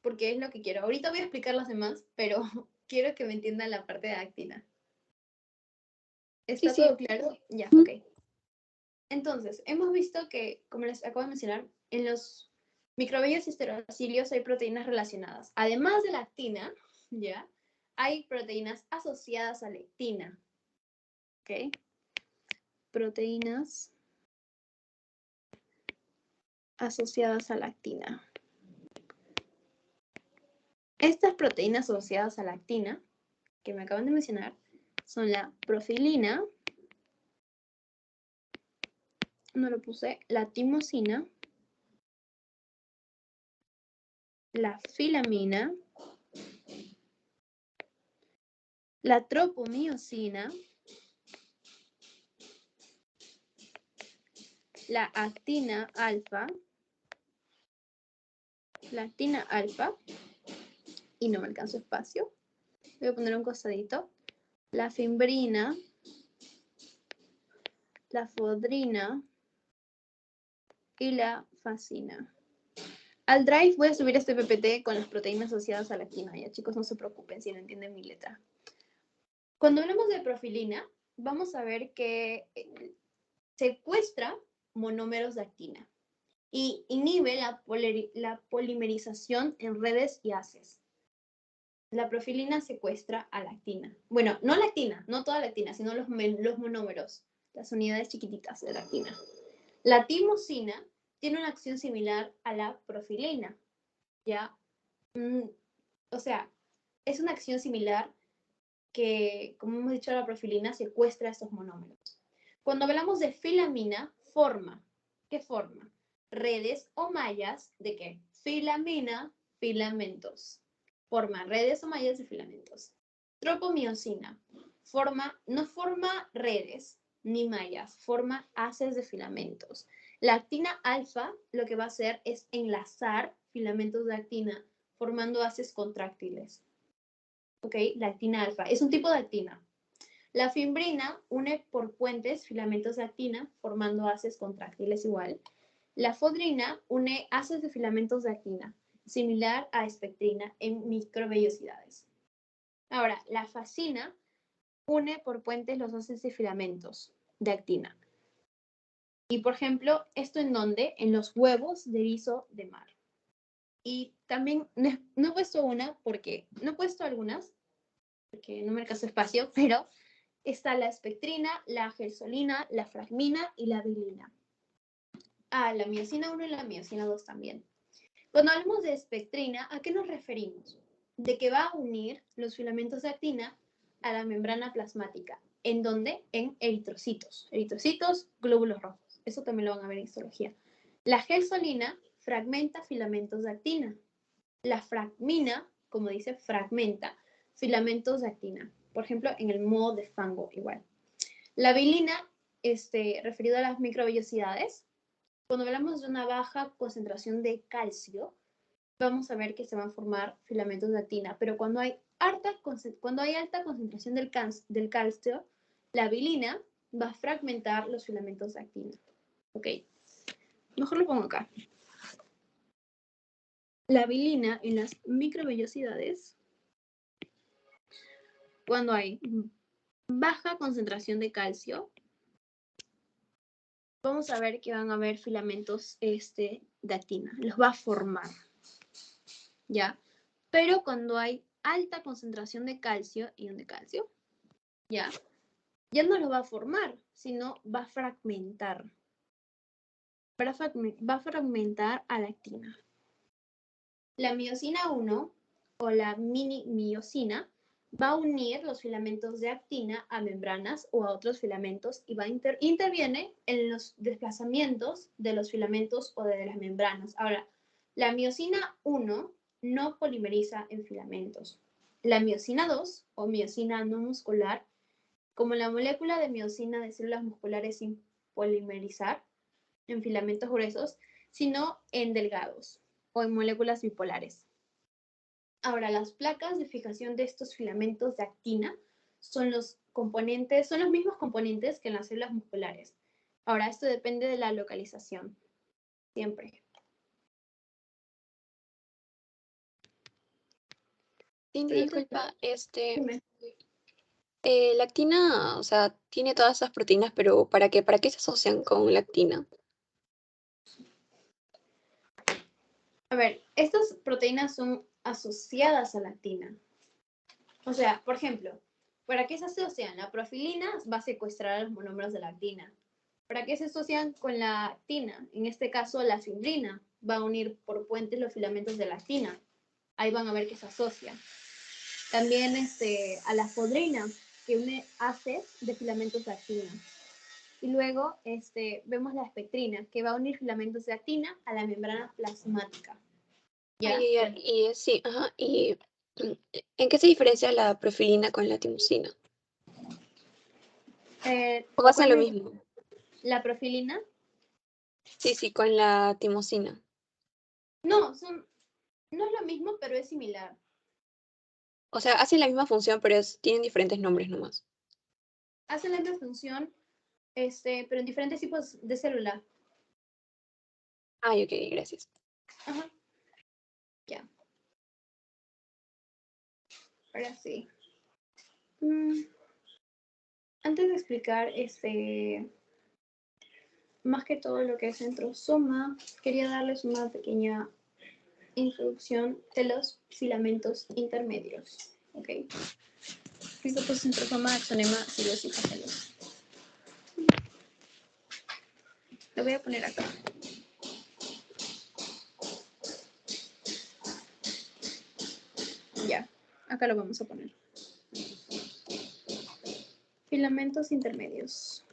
S1: Porque es lo que quiero. Ahorita voy a explicar las demás, pero quiero que me entiendan la parte de actina. ¿Está
S3: Sí,
S1: todo
S3: sí.
S1: claro? Ya,
S3: Ujú.
S1: ok. Entonces, hemos visto que, como les acabo de mencionar, en los microbios histerocilios hay proteínas relacionadas. Además de la actina, ¿ya? Hay proteínas asociadas a lectina. ¿Ok? Proteínas asociadas a la actina. Estas proteínas asociadas a la actina, que me acaban de mencionar, son la profilina, no lo puse, la timosina, la filamina, la tropomiosina, la actina alfa, y no me alcanzo espacio, voy a poner un costadito, la fimbrina, la fodrina y la fascina. Al Drive voy a subir este PPT con las proteínas asociadas a la actina, ya chicos, no se preocupen si no entienden mi letra. Cuando hablamos de profilina, vamos a ver que secuestra monómeros de actina y inhibe la polimerización en redes y haces. La profilina secuestra a la actina. Bueno, no la actina, no toda la actina, sino los monómeros, las unidades chiquititas de la actina. La timosina tiene una acción similar a la profilina, ¿ya? O sea, es una acción similar que, como hemos dicho, la profilina secuestra estos monómeros. Cuando hablamos de filamina, forma. ¿Qué forma? Redes o mallas de qué? Filamina, filamentos. Forma redes o mallas de filamentos. Tropomiosina. No forma redes ni mallas, forma haces de filamentos. La actina alfa lo que va a hacer es enlazar filamentos de actina formando haces contráctiles. ¿Ok? La actina alfa es un tipo de actina. La fimbrina une por puentes filamentos de actina, formando haces contráctiles igual. La fodrina une haces de filamentos de actina, similar a espectrina en microvellosidades. Ahora, la fascina une por puentes los haces de filamentos de actina. Y, por ejemplo, ¿esto en dónde? En los huevos de erizo de mar. Y también, no he puesto una porque, no he puesto algunas, porque no me alcanzó espacio, pero está la espectrina, la gelsolina, la fragmina y la bilina. Ah, la miosina 1 y la miosina 2 también. Cuando hablamos de espectrina, ¿a qué nos referimos? De que va a unir los filamentos de actina a la membrana plasmática. ¿En dónde? En eritrocitos. Eritrocitos, glóbulos rojos. Eso también lo van a ver en histología. La gelsolina fragmenta filamentos de actina. La fragmina, como dice, fragmenta filamentos de actina. Por ejemplo, en el modo de fango igual. La bilina, referido a las microvellosidades, cuando hablamos de una baja concentración de calcio, vamos a ver que se van a formar filamentos de actina, pero cuando hay alta concentración del calcio, la bilina va a fragmentar los filamentos de actina. ¿Ok? Mejor lo pongo acá. La bilina en las microvellosidades, cuando hay baja concentración de calcio, vamos a ver que van a haber filamentos de actina, los va a formar, ¿ya? Pero cuando hay alta concentración de calcio, ion de calcio, ¿ya? Ya no lo va a formar, sino va a fragmentar. va a fragmentar a la actina. La miosina 1 o la mini miosina va a unir los filamentos de actina a membranas o a otros filamentos y interviene en los desplazamientos de los filamentos o de las membranas. Ahora, la miosina 1 no polimeriza en filamentos. La miosina 2 o miosina no muscular, como la molécula de miosina de células musculares sin polimerizar en filamentos gruesos, sino en delgados o en moléculas bipolares. Ahora, las placas de fijación de estos filamentos de actina son los mismos componentes que en las células musculares. Ahora, esto depende de la localización, siempre.
S3: Cindy, disculpa,
S1: Dime.
S3: la actina, o sea, tiene todas esas proteínas, pero ¿para qué? ¿Para qué se asocian con la actina?
S1: A ver, estas proteínas son asociadas a la actina. O sea, por ejemplo, ¿para qué se asocian? La profilina va a secuestrar los monómeros de la actina. ¿Para qué se asocian con la actina? En este caso, la fibrina va a unir por puentes los filamentos de la actina. Ahí van a ver que se asocia. También a la fodrina, que une haces de filamentos de actina. Y luego vemos la espectrina, que va a unir filamentos de actina a la membrana plasmática. ¿Ya?
S3: Y sí, ajá. ¿Y en qué se diferencia la profilina con la timosina? ¿O hacen lo mismo?
S1: La profilina.
S3: Sí, con la timosina.
S1: No, no es lo mismo, pero es similar.
S3: O sea, hacen la misma función, pero tienen diferentes nombres nomás.
S1: Hacen la misma función, pero en diferentes tipos de célula.
S3: Ok, gracias.
S1: Ajá. Ya. Ahora sí. Antes de explicar más que todo lo que es centrosoma, quería darles una pequeña introducción de los filamentos intermedios. ¿Ok? Físico, centrosoma, axonema, cilos y facelos. Lo voy a poner acá. Ya, acá lo vamos a poner. Filamentos intermedios.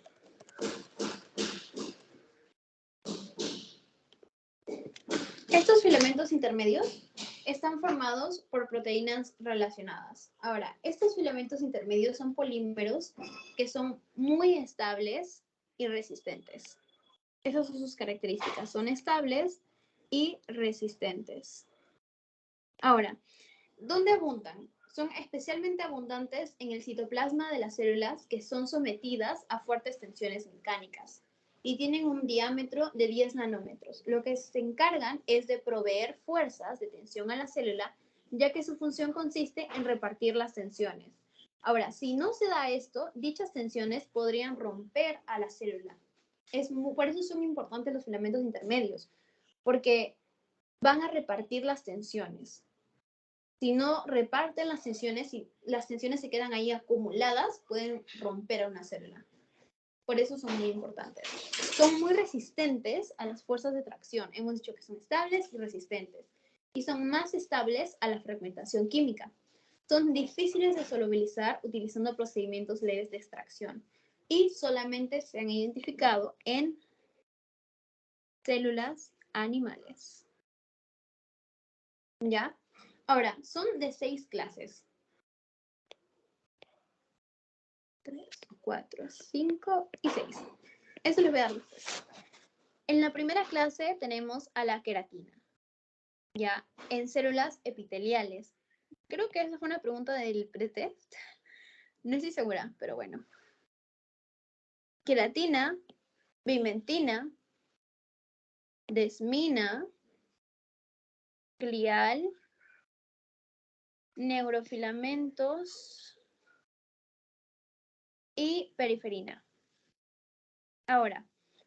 S1: Estos filamentos intermedios están formados por proteínas relacionadas. Ahora, estos filamentos intermedios son polímeros que son muy estables y resistentes. Esas son sus características, son estables y resistentes. Ahora, ¿dónde abundan? Son especialmente abundantes en el citoplasma de las células que son sometidas a fuertes tensiones mecánicas y tienen un diámetro de 10 nanómetros. Lo que se encargan es de proveer fuerzas de tensión a la célula, ya que su función consiste en repartir las tensiones. Ahora, si no se da esto, dichas tensiones podrían romper a la célula. Por eso son importantes los filamentos intermedios, porque van a repartir las tensiones. Si no reparten las tensiones y las tensiones se quedan ahí acumuladas, pueden romper a una célula. Por eso son muy importantes. Son muy resistentes a las fuerzas de tracción. Hemos dicho que son estables y resistentes. Y son más estables a la fragmentación química. Son difíciles de solubilizar utilizando procedimientos leves de extracción. Y solamente se han identificado en células animales. ¿Ya? Ahora, son de 6 clases. 3, 4, 5 y 6. Eso les voy a dar después. En la primera clase tenemos a la queratina, ya en células epiteliales. Creo que esa fue una pregunta del pretest. No estoy segura, pero bueno. Queratina, vimentina, desmina, glial, neurofilamentos y periferina. Ahora,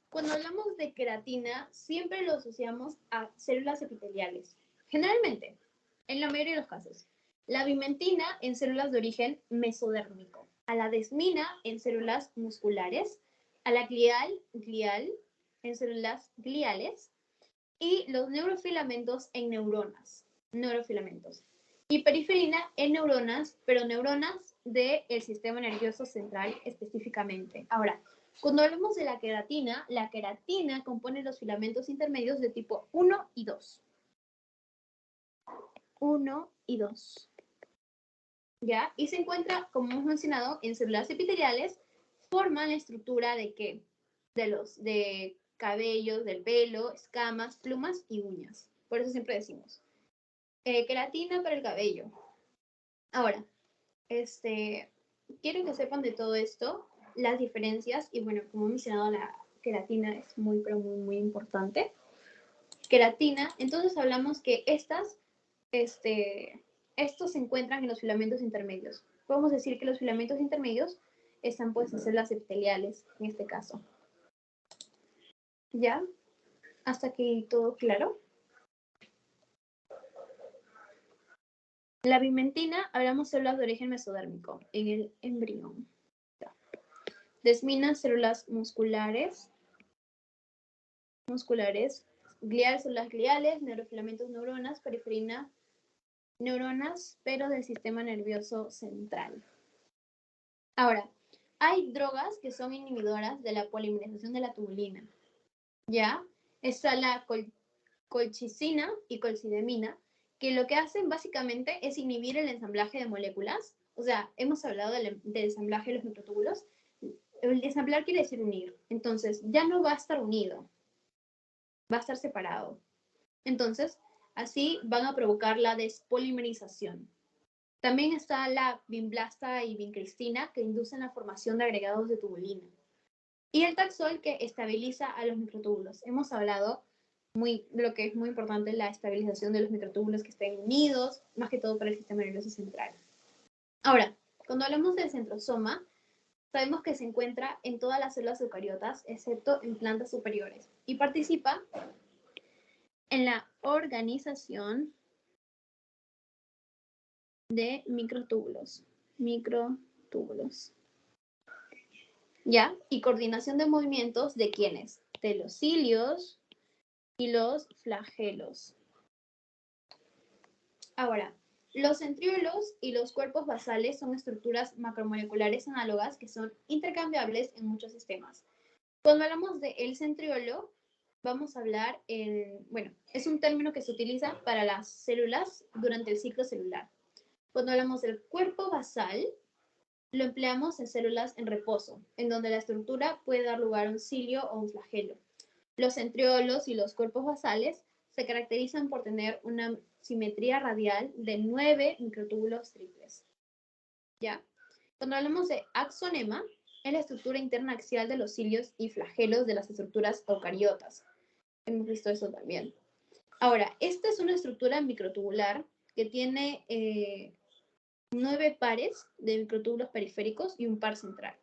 S1: cuando hablamos de queratina, siempre lo asociamos a células epiteliales. Generalmente, en la mayoría de los casos. La vimentina en células de origen mesodérmico, a la desmina en células musculares, a la glial en células gliales y los neurofilamentos en neurofilamentos. Y periferina en neuronas, pero neuronas del sistema nervioso central específicamente. Ahora, cuando hablamos de la queratina compone los filamentos intermedios de tipo 1 y 2. 1 y 2. ¿Ya? Y se encuentra, como hemos mencionado, en células epiteliales, forman la estructura de ¿qué? De cabellos, del pelo, escamas, plumas y uñas. Por eso siempre decimos queratina para el cabello. Ahora, quiero que sepan de todo esto, las diferencias, y bueno, como he mencionado, la queratina es muy, pero muy, muy importante. Queratina, entonces hablamos que estos se encuentran en los filamentos intermedios. Podemos decir que los filamentos intermedios están pues en células epiteliales, en este caso. ¿Ya? ¿Hasta aquí todo claro? La bimentina, hablamos células de origen mesodérmico, en el embrión. Desmina, células musculares, glial, células gliales, neurofilamentos, neuronas, periferina, neuronas, pero del sistema nervioso central. Ahora, hay drogas que son inhibidoras de la polimerización de la tubulina. ¿Ya? Está la colchicina y colcidemina, que lo que hacen básicamente es inhibir el ensamblaje de moléculas. O sea, hemos hablado del ensamblaje de los microtúbulos. El ensamblar quiere decir unir. Entonces, ya no va a estar unido. Va a estar separado. Entonces, así van a provocar la despolimerización. También está la vinblasta y vincristina, que inducen la formación de agregados de tubulina. Y el taxol, que estabiliza a los microtúbulos. Hemos hablado lo que es muy importante, la estabilización de los microtúbulos que estén unidos, más que todo para el sistema nervioso central. Ahora, cuando hablamos del centrosoma, sabemos que se encuentra en todas las células eucariotas, excepto en plantas superiores, y participa en la organización de microtúbulos. ¿Ya? Y coordinación de movimientos de ¿quiénes? De los cilios y los flagelos. Ahora, los centriolos y los cuerpos basales son estructuras macromoleculares análogas que son intercambiables en muchos sistemas. Cuando hablamos del centriolo, vamos a hablar es un término que se utiliza para las células durante el ciclo celular. Cuando hablamos del cuerpo basal, lo empleamos en células en reposo, en donde la estructura puede dar lugar a un cilio o un flagelo. Los centriolos y los cuerpos basales se caracterizan por tener una simetría radial de 9 microtúbulos triples. ¿Ya? Cuando hablamos de axonema, es la estructura interna axial de los cilios y flagelos de las estructuras eucariotas. Hemos visto eso también. Ahora, esta es una estructura microtubular que tiene 9 pares de microtúbulos periféricos y un par central.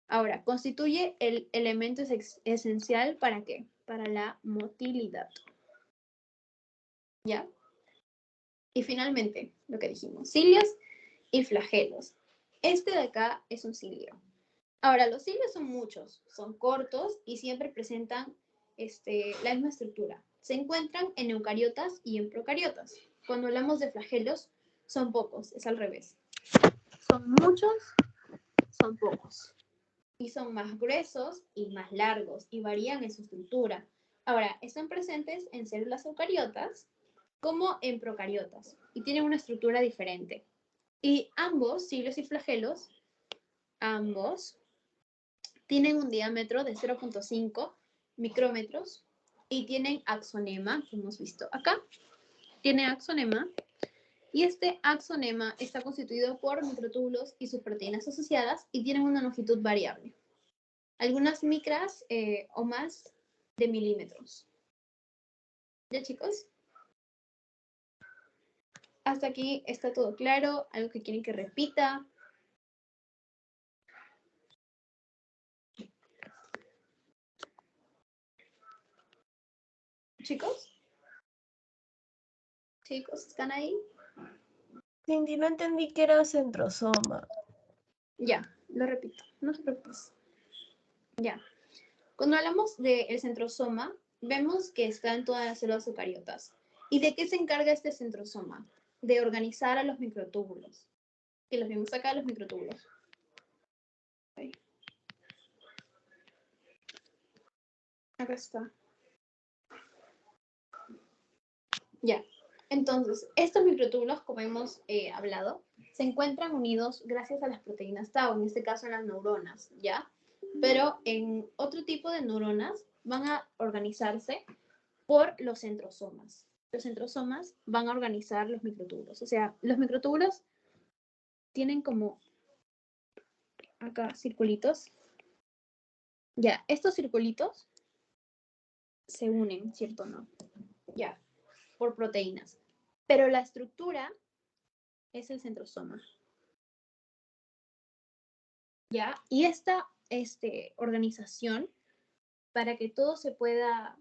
S1: Ahora, constituye el elemento esencial ¿para qué? Para la motilidad. ¿Ya? Y finalmente, lo que dijimos, cilios y flagelos. Este de acá es un cilio. Ahora, los cilios son muchos, son cortos y siempre presentan la misma estructura. Se encuentran en eucariotas y en procariotas. Cuando hablamos de flagelos, son pocos, es al revés. Son muchos, son pocos. Y son más gruesos y más largos y varían en su estructura. Ahora, están presentes en células eucariotas como en procariotas y tienen una estructura diferente. Y ambos, cilios y flagelos, ambos tienen un diámetro de 0.5 micrómetros y tienen axonema, que hemos visto acá. Tiene axonema y este axonema está constituido por microtúbulos y sus proteínas asociadas y tienen una longitud variable. Algunas micras o más de milímetros. ¿Ya, chicos? Hasta aquí está todo claro. ¿Algo que quieren que repita? ¿Chicos? ¿Chicos están ahí?
S2: Cindy, no entendí que era centrosoma.
S1: Ya, lo repito. No te preocupes. Ya. Cuando hablamos del centrosoma, vemos que está en todas las células eucariotas. ¿Y de qué se encarga este centrosoma? De organizar a los microtúbulos. Y los vemos acá, los microtúbulos. Ahí. Acá está. Ya. Entonces, estos microtúbulos, como hemos hablado, se encuentran unidos gracias a las proteínas tau, en este caso en las neuronas, ¿ya? Pero en otro tipo de neuronas van a organizarse por los centrosomas. Los centrosomas van a organizar los microtúbulos. O sea, los microtúbulos tienen como acá circulitos. Ya, estos circulitos se unen, ¿cierto o no? Ya, por proteínas. Pero la estructura es el centrosoma. ¿Ya? Y esta organización, para que todo se pueda...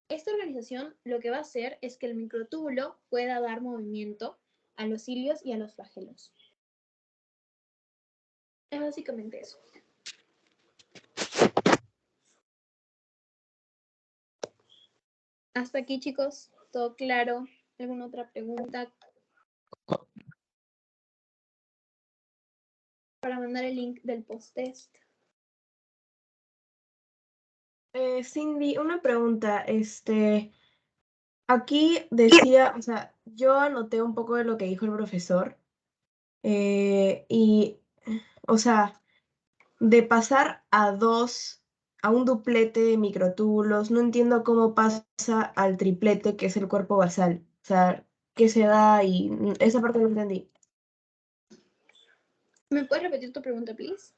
S1: Esta organización lo que va a hacer es que el microtúbulo pueda dar movimiento a los cilios y a los flagelos. Es básicamente eso. Hasta aquí, chicos. ¿Todo claro? ¿Alguna otra pregunta? Para mandar el link del post-test.
S2: Cindy, una pregunta. Aquí decía, o sea, yo anoté un poco de lo que dijo el profesor. Y, o sea, de pasar a un duplete de microtúbulos, no entiendo cómo pasa al triplete, que es el cuerpo basal. O sea, ¿qué se da? Y esa parte no entendí.
S1: ¿Me puedes repetir tu pregunta, please?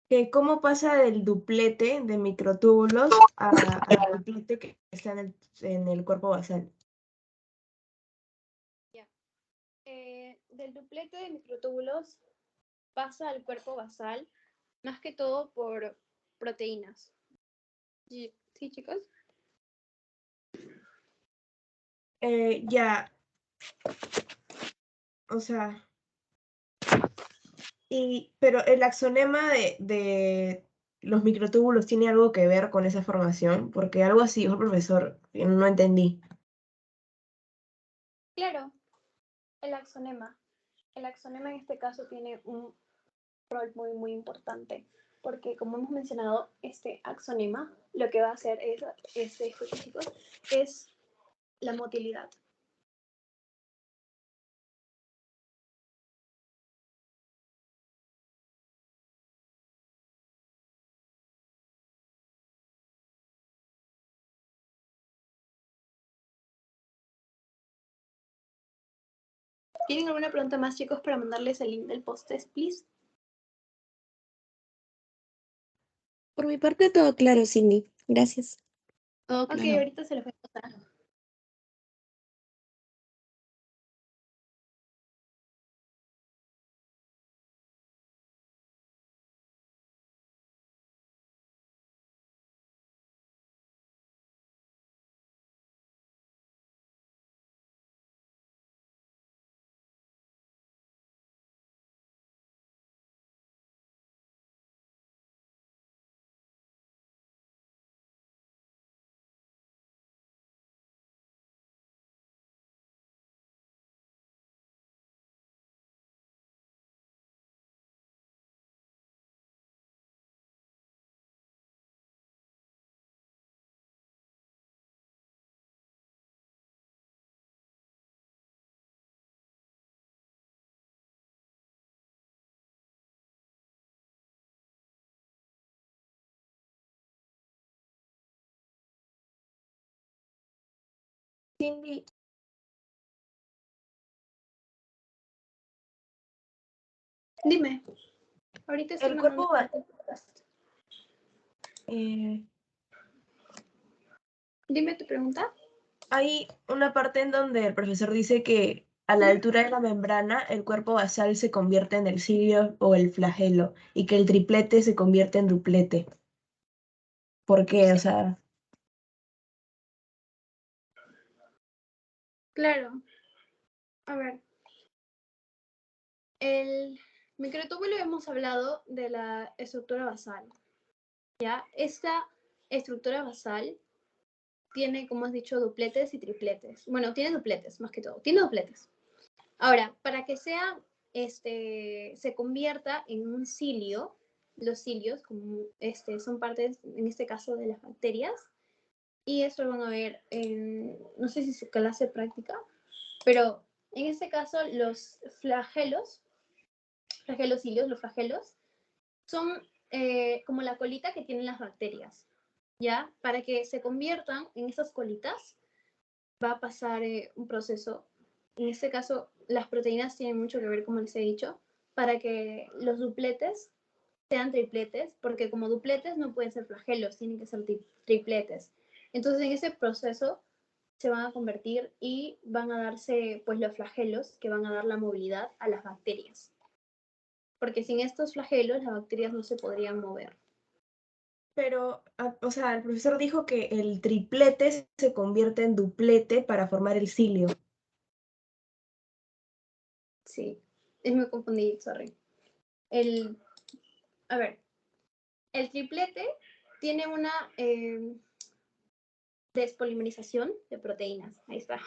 S2: Que ¿cómo pasa del duplete de microtúbulos al duplete que está en el cuerpo basal?
S1: Ya. Del duplete de microtúbulos pasa al cuerpo basal, más que todo por proteínas. ¿Sí, chicos?
S2: Ya, o sea, pero el axonema de los microtúbulos tiene algo que ver con esa formación, porque algo así dijo el profesor, y no entendí.
S1: Claro, el axonema. El axonema en este caso tiene un rol muy, muy importante, porque como hemos mencionado, este axonema lo que va a hacer chicos, es la motilidad. ¿Tienen alguna pregunta más, chicos, para mandarles el link del post-test, please?
S3: Por mi parte, todo claro, Cindy. Gracias.
S1: Todo claro. Ok, ahorita se los voy a pasar.
S2: Cindy,
S1: Dime. Ahorita estoy
S2: el
S1: mandando
S2: cuerpo,
S1: el podcast.
S2: eh,
S1: Dime tu pregunta.
S2: hay una parte en donde el profesor dice que a la altura de la membrana el cuerpo basal se convierte en el cilio o el flagelo y que el triplete se convierte en duplete. ¿Por qué? O
S1: Sí.
S2: sea,
S1: Claro. A ver. El microtúbulo hemos hablado de la estructura basal. ¿ya? Esta estructura basal tiene, como has dicho, dupletes y tripletes. Bueno, tiene dupletes, más que todo. Tiene dupletes. Ahora, para que sea, se convierta en un cilio, los cilios como, son partes, en este caso, de las bacterias. Y eso lo van a ver en, no sé si es clase práctica, pero en este caso los flagelos cilios, los flagelos, son como la colita que tienen las bacterias, ¿ya? Para que se conviertan en esas colitas, va a pasar un proceso. En este caso, las proteínas tienen mucho que ver, como les he dicho, para que los dupletes sean tripletes, porque como dupletes no pueden ser flagelos, tienen que ser tripletes. Entonces, en ese proceso se van a convertir y van a darse pues los flagelos que van a dar la movilidad a las bacterias. Porque sin estos flagelos las bacterias no se podrían mover.
S2: Pero, o sea, el profesor dijo que el triplete se convierte en duplete para formar el cilio.
S1: Sí, me confundí, sorry. A ver, el triplete tiene una despolimerización de proteínas. Ahí está.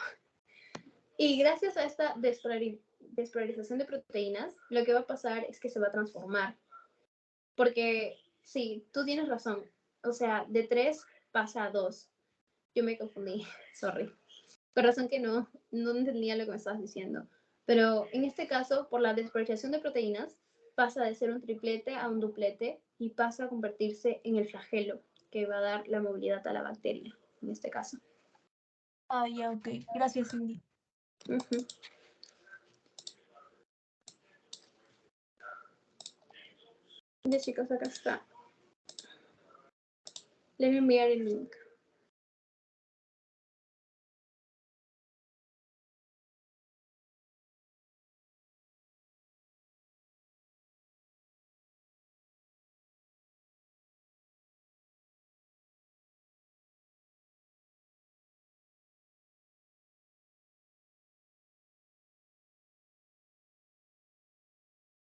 S1: Y gracias a esta despolarización de proteínas, lo que va a pasar es que se va a transformar. Porque, sí, tú tienes razón. O sea, de 3 pasa a 2. Yo me confundí, sorry. Por razón que no entendía lo que me estabas diciendo. Pero en este caso, por la despolarización de proteínas, pasa de ser un triplete a un duplete y pasa a convertirse en el flagelo, que va a dar la movilidad a la bacteria, en este caso.
S2: Ah, ya, ok. Gracias, Cindy.
S1: Ya, chicos, acá está. Les voy a enviar el link.